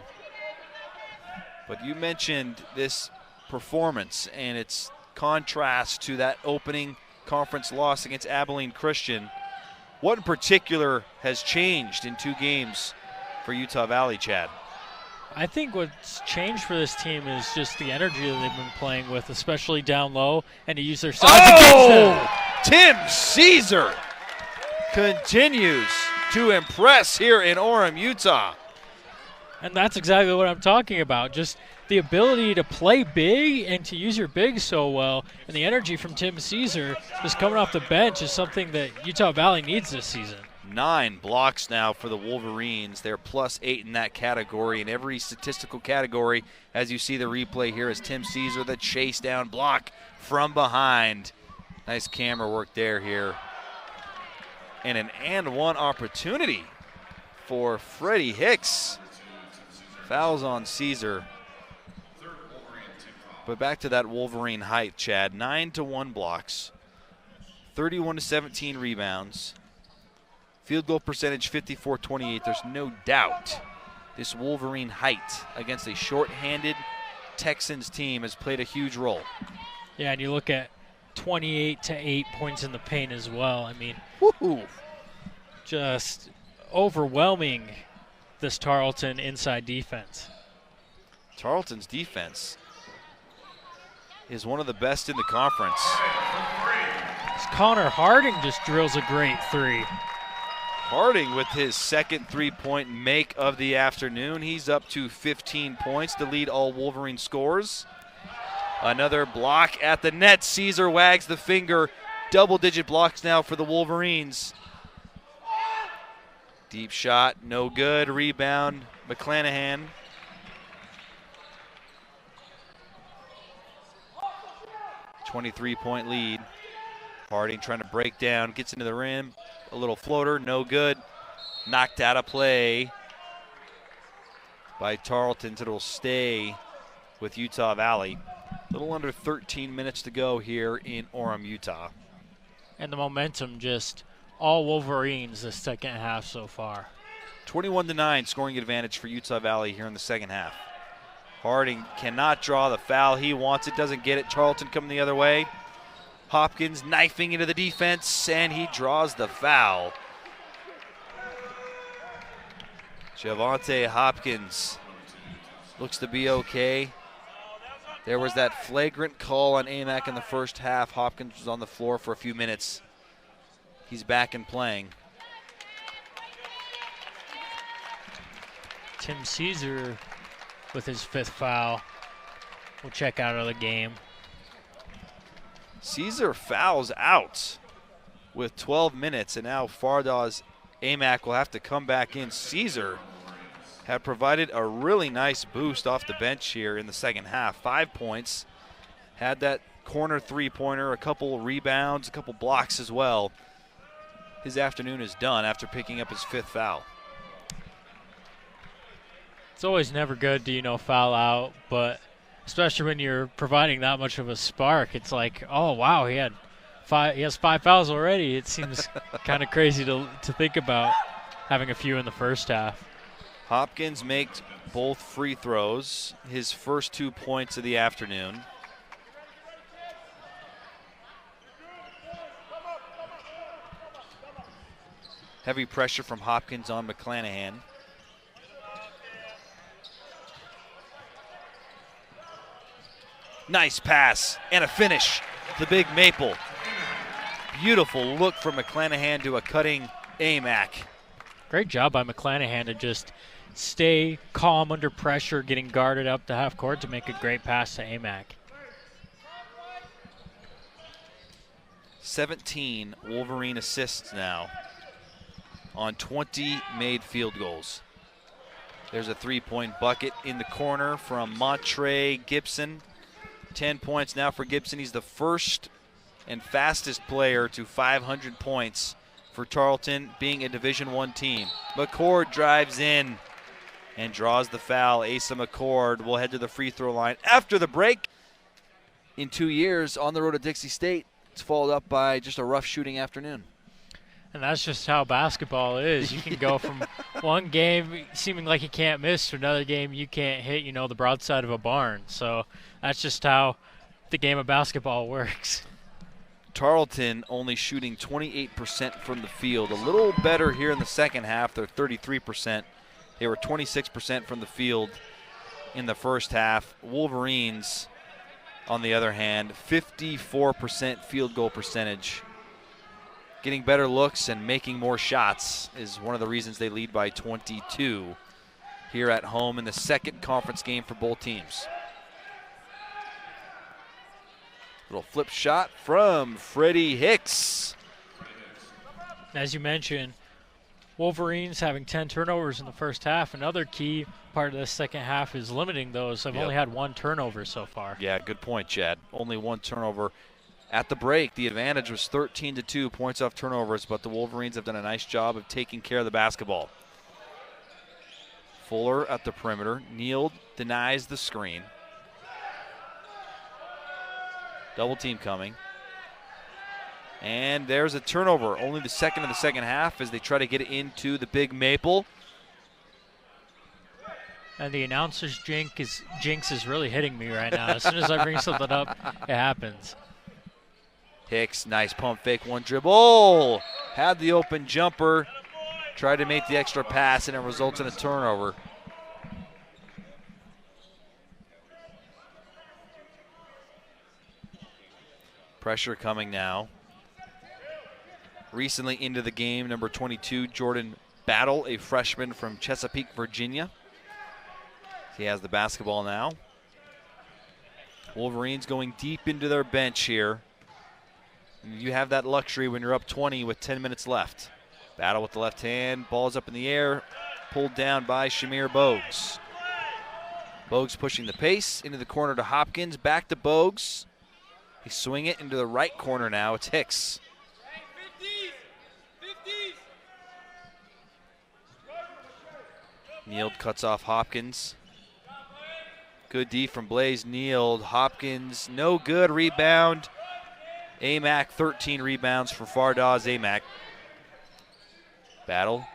But you mentioned this performance and its contrast to that opening conference loss against Abilene Christian. What in particular has changed in 2 games for Utah Valley, Chad? I think what's changed for this team is just the energy that they've been playing with, especially down low, and to use their size against them. Tim Caesar continues to impress here in Orem, Utah. And that's exactly what I'm talking about. Just the ability to play big and to use your bigs so well, and the energy from Tim Caesar just coming off the bench is something that Utah Valley needs this season. 9 blocks now for the Wolverines. They're plus 8 in that category, in every statistical category, as you see the replay here, as Tim Caesar, the chase down block from behind. Nice camera work here. And an and one opportunity for Freddie Hicks. Fouls on Caesar. But back to that Wolverine height, Chad. 9-1 blocks, 31-17 rebounds. Field goal percentage 54-28. There's no doubt this Wolverine height against a short-handed Texans team has played a huge role. Yeah, and you look at 28 to 8 points in the paint as well. I mean, just overwhelming this Tarleton inside defense. Tarleton's defense is one of the best in the conference. Connor Harding just drills a great three. Harding with his second three-point make of the afternoon. He's up to 15 points to lead all Wolverine scores. Another block at the net. Caesar wags the finger. Double-digit blocks now for the Wolverines. Deep shot, no good. Rebound, McClanahan. .23 lead. Harding trying to break down, gets into the rim. A little floater, no good. Knocked out of play by Tarleton, so it'll stay with Utah Valley. A little under 13 minutes to go here in Orem, Utah. And the momentum just all Wolverines the second half so far. 21-9 scoring advantage for Utah Valley here in the second half. Harding cannot draw the foul. He wants it, doesn't get it. Tarleton coming the other way. Hopkins knifing into the defense, and he draws the foul. Javante Hopkins looks to be okay. There was that flagrant call on AMAC in the first half. Hopkins was on the floor for a few minutes. He's back and playing. Tim Caesar with his 5th foul will check out of the game. Caesar fouls out with 12 minutes, and now Fardaz AMAC will have to come back in. Caesar had provided a really nice boost off the bench here in the second half. 5 points, had that corner three-pointer, a couple rebounds, a couple blocks as well. His afternoon is done after picking up his 5th foul. It's always never good to, foul out, but especially when you're providing that much of a spark, it's like, oh, wow, he had He has 5 fouls already. It seems kind of crazy to think about having a few in the first half. Hopkins makes both free throws, his first 2 points of the afternoon. Heavy pressure from Hopkins on McClanahan. Nice pass and a finish. The big Maple. Beautiful look from McClanahan to a cutting Amac. Great job by McClanahan to just stay calm under pressure, getting guarded up to half court to make a great pass to Amac. 17 Wolverine assists now on 20 made field goals. There's a 3-point bucket in the corner from Montre Gibson. 10 points now for Gibson. He's the first and fastest player to 500 points for Tarleton, being a Division I team. McCord drives in and draws the foul. Asa McCord will head to the free throw line after the break. In 2 years on the road to Dixie State, it's followed up by just a rough shooting afternoon. And that's just how basketball is. You can go from one game seeming like you can't miss to another game you can't hit, the broadside of a barn. So that's just how the game of basketball works. Tarleton only shooting 28% from the field. A little better here in the second half. They're 33%. They were 26% from the field in the first half. Wolverines, on the other hand, 54% field goal percentage. Getting better looks and making more shots is one of the reasons they lead by 22 here at home in the second conference game for both teams. Little flip shot from Freddie Hicks. As you mentioned, Wolverines having 10 turnovers in the first half. Another key part of the second half is limiting those. They've only had 1 turnover so far. Yeah, good point, Chad. Only 1 turnover. At the break, the advantage was 13-2 points off turnovers, but the Wolverines have done a nice job of taking care of the basketball. Fuller at the perimeter. Neal denies the screen. Double team coming. And there's a turnover. Only the second of the second half as they try to get it into the big Maple. And the announcer's jinx is really hitting me right now. As soon as I bring something up, it happens. Hicks, nice pump fake, 1 dribble. Had the open jumper. Tried to make the extra pass, and it results in a turnover. Pressure coming now. Recently into the game, number 22, Jordan Battle, a freshman from Chesapeake, Virginia. He has the basketball now. Wolverines going deep into their bench here. You have that luxury when you're up 20 with 10 minutes left. Battle with the left hand, ball's up in the air, pulled down by Shamir Bogues. Bogues pushing the pace into the corner to Hopkins, back to Bogues. They swing it into the right corner now. It's Hicks. Neal cuts off Hopkins. Good D from Blaze Neal. Hopkins, no good. Rebound. Amac, 13 rebounds for Fardaz Amac. Battle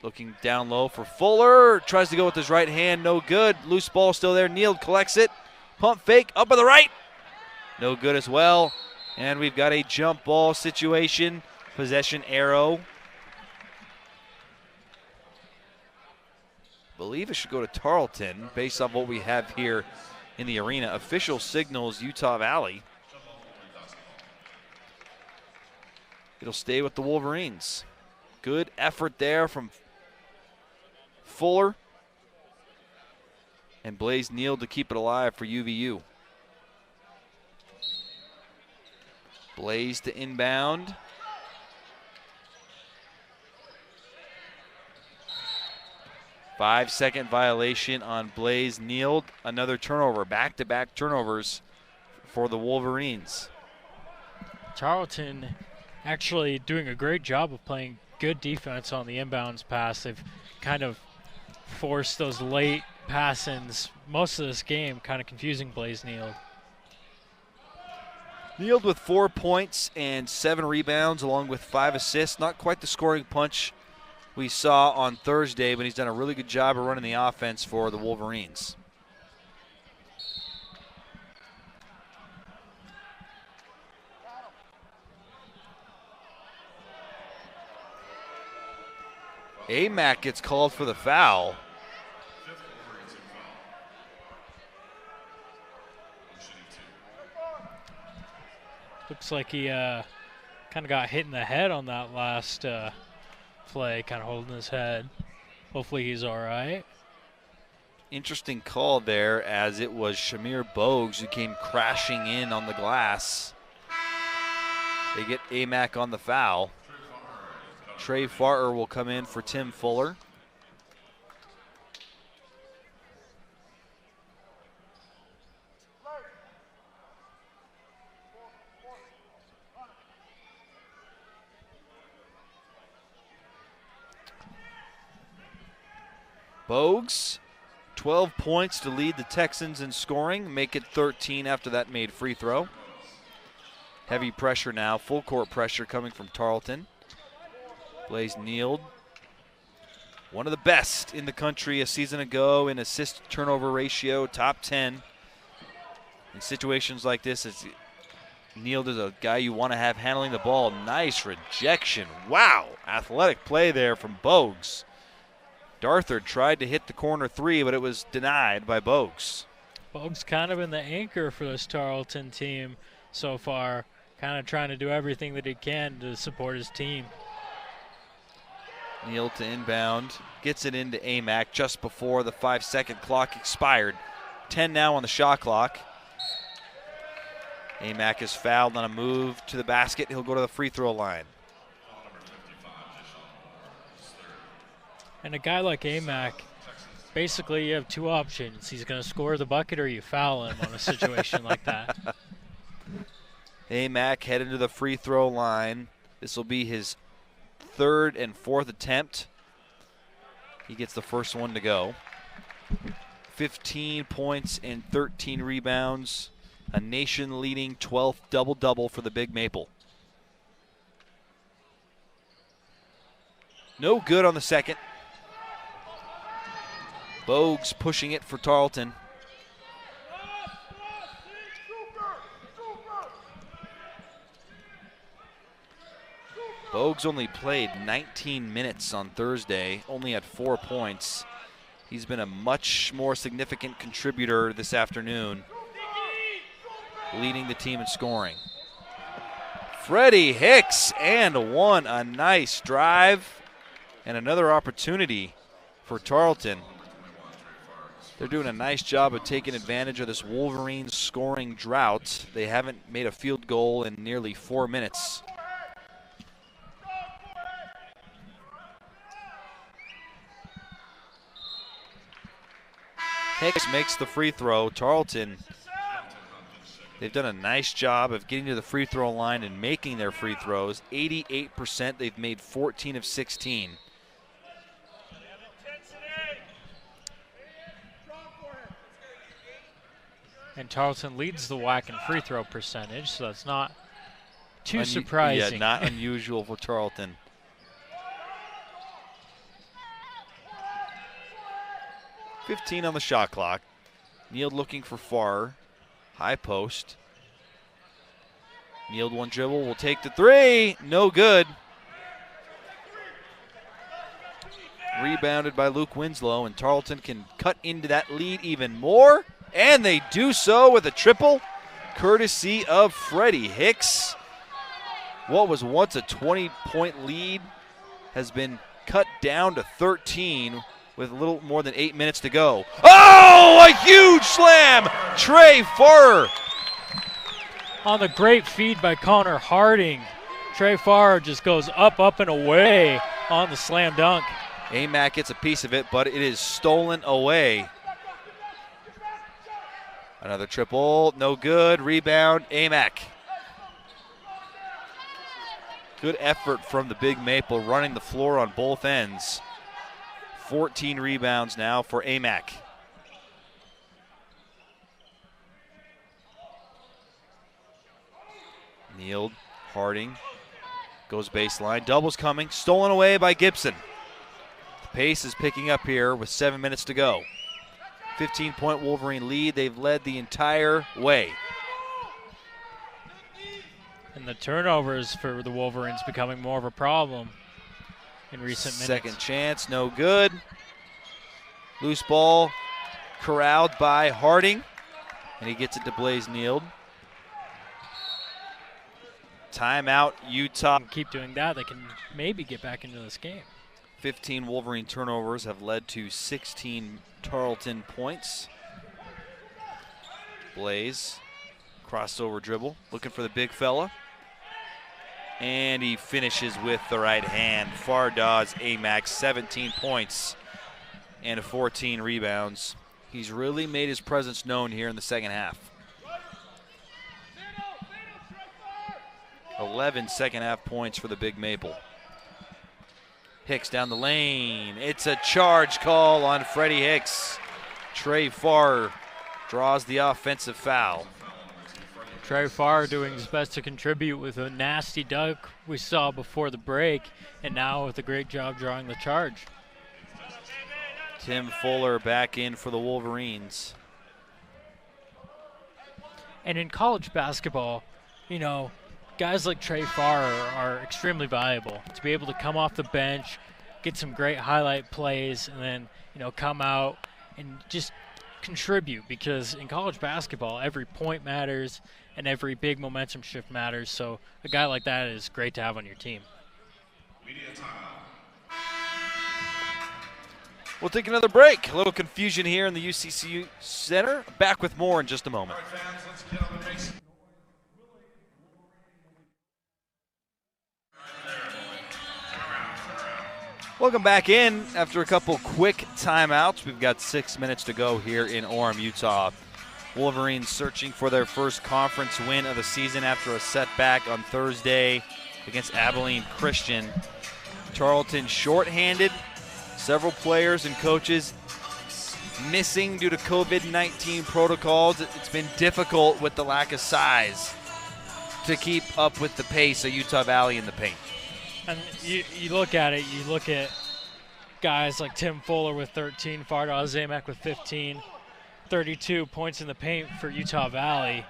looking down low for Fuller. Tries to go with his right hand, no good. Loose ball still there. Neal collects it. Pump fake, up on the right. No good as well. And we've got a jump ball situation. Possession arrow. Believe it should go to Tarleton based on what we have here in the arena. Official signals Utah Valley. It'll stay with the Wolverines. Good effort there from Fuller and Blaze Neal to keep it alive for UVU. Blaze to inbound. Five-second violation on Blaze Neal. Another turnover. Back-to-back turnovers for the Wolverines. Tarleton actually doing a great job of playing good defense on the inbounds pass. They've kind of forced those late pass-ins most of this game, kind of confusing Blaze Neal. Neild with 4 points and 7 rebounds along with 5 assists. Not quite the scoring punch we saw on Thursday, but he's done a really good job of running the offense for the Wolverines. Amack gets called for the foul. Looks like he kind of got hit in the head on that last play, kind of holding his head. Hopefully he's all right. Interesting call there, as it was Shamir Bogues who came crashing in on the glass. They get Amack on the foul. Trey Farter will come in for Tim Fuller. Bogues, 12 points to lead the Texans in scoring, make it 13 after that made free throw. Heavy pressure now, full court pressure coming from Tarleton. Blaze Neild, one of the best in the country a season ago in assist turnover ratio, top 10. In situations like this, Neild is a guy you want to have handling the ball. Nice rejection. Wow, athletic play there from Bogues. Darthard tried to hit the corner three, but it was denied by Bogues. Bogues kind of been the anchor for this Tarleton team so far, kind of trying to do everything that he can to support his team. Neild to inbound, gets it into Amack just before the 5-second clock expired. 10 now on the shot clock. Amack is fouled on a move to the basket. He'll go to the free throw line. And a guy like Amack, basically you have two options. He's going to score the bucket or you foul him on a situation like that. Amack headed to the free throw line. This will be his third and fourth attempt. He gets the first one to go. 15 points and 13 rebounds. A nation-leading 12th double-double for the Big Maple. No good on the second. Bogues pushing it for Tarleton. Bogues only played 19 minutes on Thursday, only had 4 points. He's been a much more significant contributor this afternoon, leading the team in scoring. Freddie Hicks and one, a nice drive and another opportunity for Tarleton. They're doing a nice job of taking advantage of this Wolverines scoring drought. They haven't made a field goal in nearly 4 minutes. Hicks makes the free throw. Tarleton, they've done a nice job of getting to the free throw line and making their free throws. 88%, they've made 14 of 16. And Tarleton leads the WAC in free throw percentage, so that's not too surprising. Yeah, not unusual for Tarleton. .15 on the shot clock. Neild looking for Farr. High post. Neild one dribble, will take the three. No good. Rebounded by Luke Winslow, and Tarleton can cut into that lead even more. And they do so with a triple, courtesy of Freddie Hicks. What was once a 20-point lead has been cut down to 13 with a little more than 8 minutes to go. Oh, a huge slam! Trey Farrer. On the great feed by Connor Harding, Trey Farrer just goes up, up, and away on the slam dunk. Amack gets a piece of it, but it is stolen away. Another triple, no good. Rebound, Amack. Good effort from the Big Maple, running the floor on both ends. 14 rebounds now for Amack. Neal, Harding, goes baseline. Double's coming, stolen away by Gibson. The pace is picking up here with 7 minutes to go. 15-point Wolverine lead. They've led the entire way. And the turnovers for the Wolverines becoming more of a problem in recent minutes. Second chance, no good. Loose ball corralled by Harding, and he gets it to Blaze Neal. Timeout, Utah. Keep doing that, they can maybe get back into this game. 15 Wolverine turnovers have led to 16 Tarleton points. Blaze, crossover dribble, looking for the big fella. And he finishes with the right hand. Fardaz Amack, 17 points and 14 rebounds. He's really made his presence known here in the second half. 11 second half points for the Big Maple. Hicks down the lane. It's a charge call on Freddie Hicks. Trey Farr draws the offensive foul. Trey Farr doing his best to contribute with a nasty dunk we saw before the break, and now with a great job drawing the charge. Tim Fuller back in for the Wolverines. And in college basketball, you know, guys like Trey Farr are extremely valuable. To be able to come off the bench, get some great highlight plays, and then, you know, come out and just contribute, because in college basketball, every point matters and every big momentum shift matters. So a guy like that is great to have on your team. We'll take another break. A little confusion here in the UCCU Center. Back with more in just a moment. Welcome back in after a couple quick timeouts. We've got 6 minutes to go here in Orem, Utah. Wolverines searching for their first conference win of the season after a setback on Thursday against Abilene Christian. Tarleton shorthanded, several players and coaches missing due to COVID-19 protocols. It's been difficult with the lack of size to keep up with the pace of Utah Valley in the paint. And you look at it, you look at guys like Tim Fuller with 13, Fardaz Amack with 15, 32 points in the paint for Utah Valley.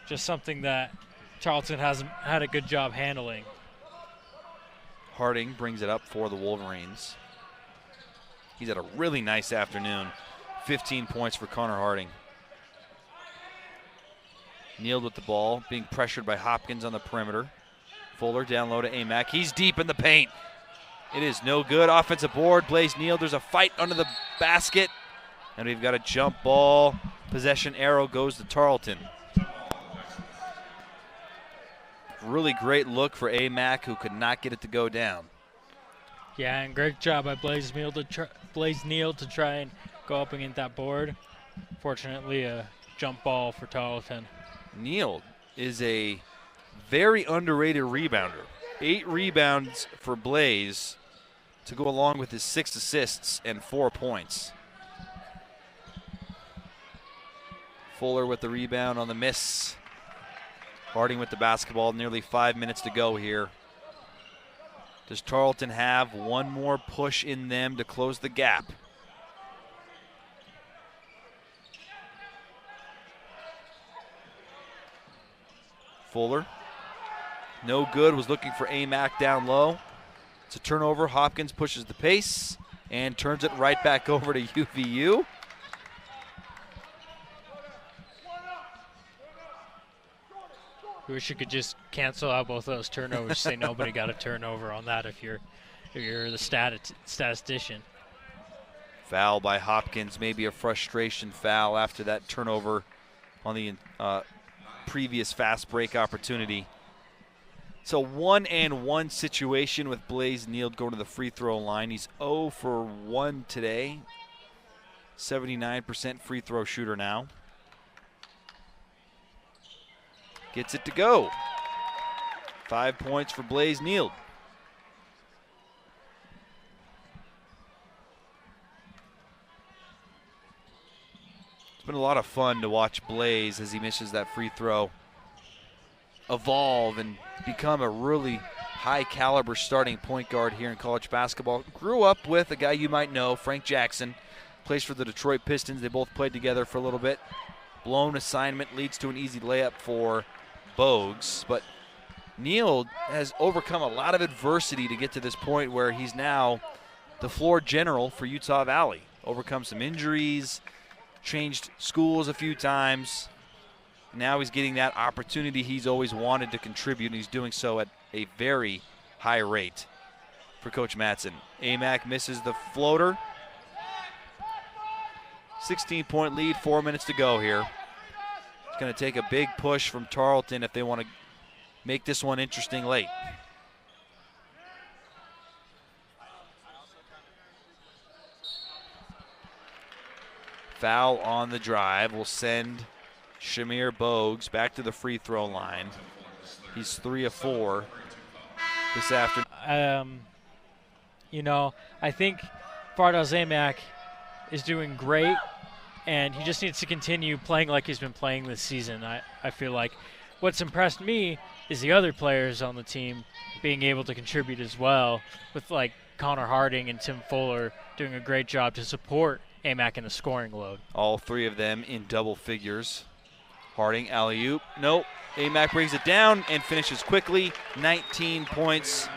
Just something that Tarleton hasn't had a good job handling. Harding brings it up for the Wolverines. He's had a really nice afternoon. 15 points for Connor Harding. Neal with the ball, being pressured by Hopkins on the perimeter. Fuller down low to Amack. He's deep in the paint. It is no good. Offensive board. Blaze Neal. There's a fight under the basket. And we've got a jump ball. Possession arrow goes to Tarleton. Really great look for Amack, who could not get it to go down. Yeah, and great job by Blaze Neal to try and go up and get that board. Fortunately, a jump ball for Tarleton. Neal is a very underrated rebounder. 8 rebounds for Blaze to go along with his 6 assists and 4 points. Fuller with the rebound on the miss. Harding with the basketball, nearly 5 minutes to go here. Does Tarleton have one more push in them to close the gap? Fuller, no good, was looking for Amack down low. It's a turnover. Hopkins pushes the pace and turns it right back over to UVU. We wish you could just cancel out both of those turnovers. Say nobody got a turnover on that if you're the statistician. Foul by Hopkins, maybe a frustration foul after that turnover on the previous fast break opportunity. It's a 1-and-1 situation with Blaze Neal going to the free throw line. He's 0 for 1 today. 79% free throw shooter now. Gets it to go. 5 points for Blaze Neal. It's been a lot of fun to watch Blaze as he misses that free throw. evolve and become a really high caliber starting point guard here in college basketball. Grew up with a guy you might know, Frank Jackson, plays for the Detroit Pistons. They both played together for a little bit. Blown assignment leads to an easy layup for Bogues, but Neal has overcome a lot of adversity to get to this point where he's now the floor general for Utah Valley. Overcome some injuries, changed schools a few times. Now he's getting that opportunity he's always wanted to contribute, and he's doing so at a very high rate for Coach Mattson. Amack misses the floater. 16-point lead, 4 minutes to go here. It's going to take a big push from Tarleton if they want to make this one interesting late. Foul on the drive will send Shamir Bogues back to the free throw line. He's 3 of 4 this afternoon. I think Fardaws Amack is doing great, and he just needs to continue playing like he's been playing this season. I feel like what's impressed me is the other players on the team being able to contribute as well, with like Connor Harding and Tim Fuller doing a great job to support Amack in the scoring load. All three of them in double figures. Harding, alley-oop. Nope. Amack brings it down and finishes quickly. 19 points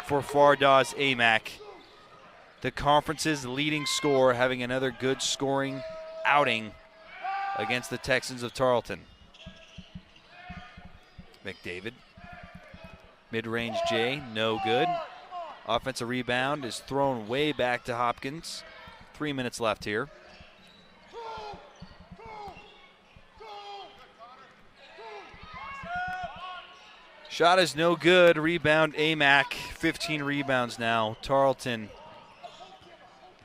for Fardaws Amack. The conference's leading scorer, having another good scoring outing against the Texans of Tarleton. McDavid. Mid-range J, no good. Offensive rebound is thrown way back to Hopkins. 3 minutes left here. Shot is no good. Rebound Amack. 15 rebounds now. Tarleton.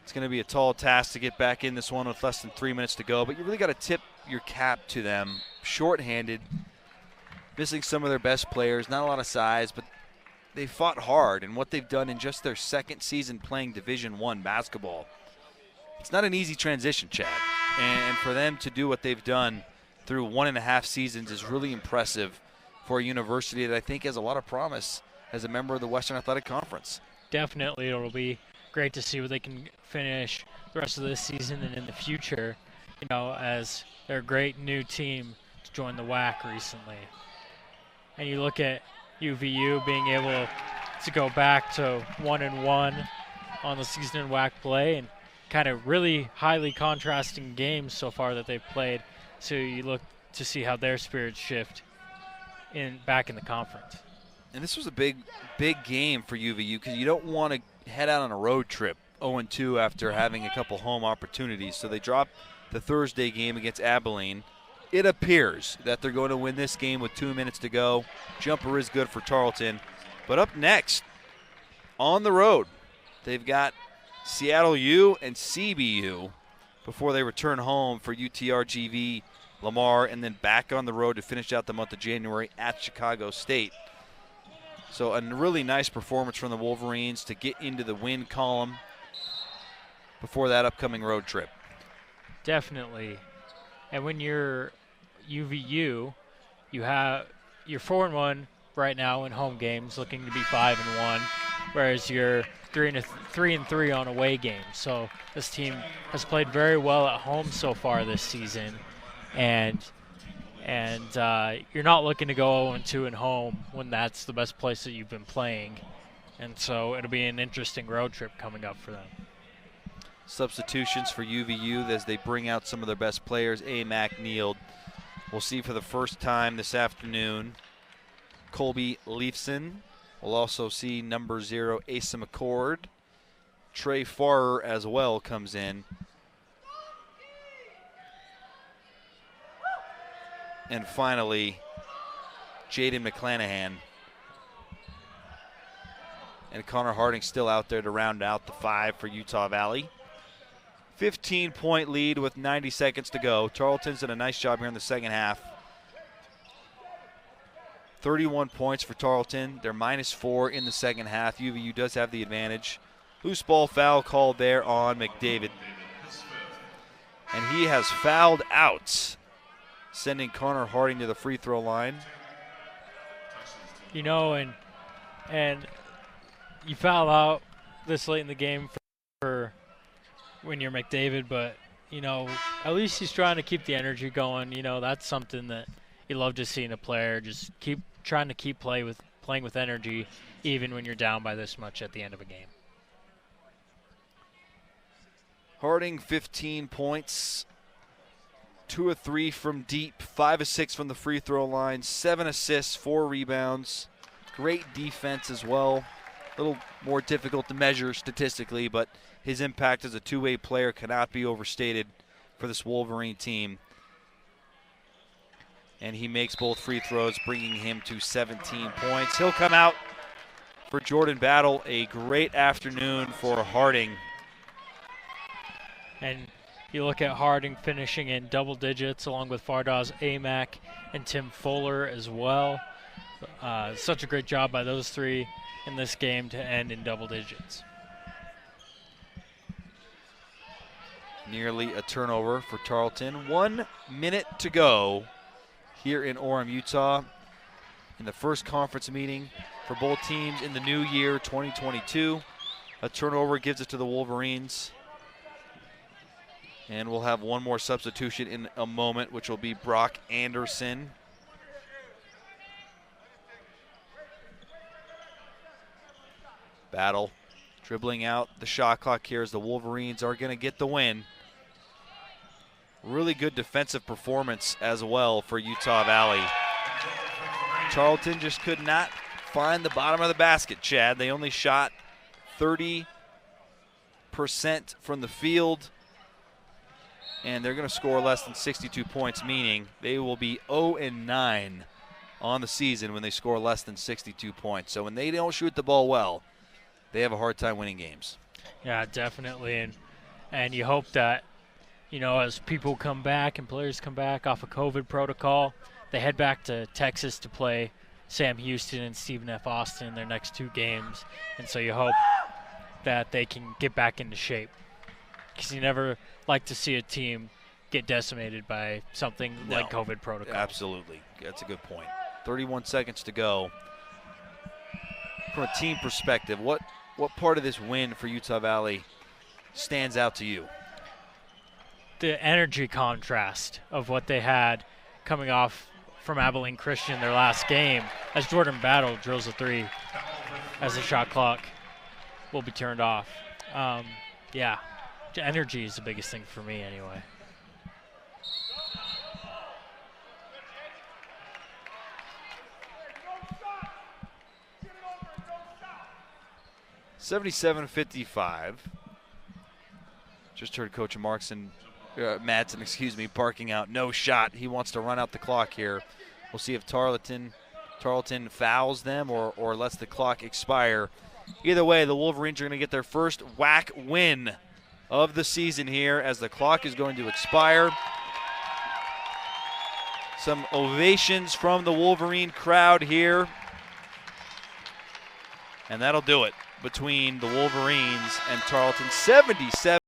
It's going to be a tall task to get back in this one with less than 3 minutes to go, but you really got to tip your cap to them. Short-handed, missing some of their best players, not a lot of size, but they fought hard, and what they've done in just their second season playing Division I basketball. It's not an easy transition, Chad, and for them to do what they've done through 1.5 seasons is really impressive for a university that I think has a lot of promise as a member of the Western Athletic Conference. Definitely, it'll be great to see where they can finish the rest of this season and in the future, as they're a great new team to join the WAC recently. And you look at UVU being able to go back to 1-1 on the season in WAC play, and kind of really highly contrasting games so far that they've played. So you look to see how their spirits shift back in the conference. And this was a big game for UVU because you don't want to head out on a road trip 0-2 after having a couple home opportunities. So they dropped the Thursday game against Abilene. It appears that they're going to win this game with 2 minutes to go. Jumper is good for Tarleton. But up next, on the road, they've got Seattle U and CBU before they return home for UTRGV, Lamar, and then back on the road to finish out the month of January at Chicago State. So a really nice performance from the Wolverines to get into the win column before that upcoming road trip. Definitely. And when you're UVU, you're 4-1 right now in home games, looking to be 5-1, whereas you're 3-3 on away games. So this team has played very well at home so far this season, and you're not looking to go 0-2 at home when that's the best place that you've been playing. And so it'll be an interesting road trip coming up for them. Substitutions for UVU as they bring out some of their best players. Amack, Neal. We'll see for the first time this afternoon Colby Leifson. We'll also see number 0, Asa McCord. Trey Farrer as well comes in. And finally, Jaden McClanahan. And Connor Harding still out there to round out the 5 for Utah Valley. 15-point lead with 90 seconds to go. Tarleton's done a nice job here in the second half. 31 points for Tarleton. They're -4 in the second half. UVU does have the advantage. Loose ball foul called there on McDavid. And he has fouled out, sending Connor Harding to the free throw line. and you foul out this late in the game for when you're McDavid, but at least he's trying to keep the energy going. That's something that you love to see in a player. Just keep trying to keep playing with energy, even when you're down by this much at the end of a game. Harding, 15 points, 2 of 3 from deep, 5 of 6 from the free throw line, 7 assists, 4 rebounds. Great defense as well. A little more difficult to measure statistically, but his impact as a two-way player cannot be overstated for this Wolverine team. And he makes both free throws, bringing him to 17 points. He'll come out for Jordan Battle. A great afternoon for Harding. And you look at Harding finishing in double digits along with Fardaws Amack and Tim Fuller as well. Such a great job by those three in this game to end in double digits. Nearly a turnover for Tarleton. 1 minute to go here in Orem, Utah, in the first conference meeting for both teams in the new year, 2022. A turnover gives it to the Wolverines. And we'll have one more substitution in a moment, which will be Brock Anderson. Battle dribbling out the shot clock here as the Wolverines are going to get the win. Really good defensive performance as well for Utah Valley. Tarleton just could not find the bottom of the basket, Chad. They only shot 30% from the field, and they're going to score less than 62 points, meaning they will be 0-9 on the season when they score less than 62 points. So when they don't shoot the ball well, they have a hard time winning games. Yeah, definitely. And you hope that, as people come back and players come back off of COVID protocol, they head back to Texas to play Sam Houston and Stephen F. Austin in their next 2 games. And so you hope that they can get back into shape, because you never like to see a team get decimated by something like COVID protocol. Absolutely. That's a good point. 31 seconds to go. From a team perspective, what part of this win for Utah Valley stands out to you? The energy contrast of what they had coming off from Abilene Christian their last game, as Jordan Battle drills a 3 as the shot clock will be turned off. Yeah, energy is the biggest thing for me anyway. $77-55. Just heard Coach Madsen, barking out no shot. He wants to run out the clock here. We'll see if Tarleton fouls them or lets the clock expire. Either way, the Wolverines are going to get their first WAC win of the season here as the clock is going to expire. Some ovations from the Wolverine crowd here. And that'll do it between the Wolverines and Tarleton. 77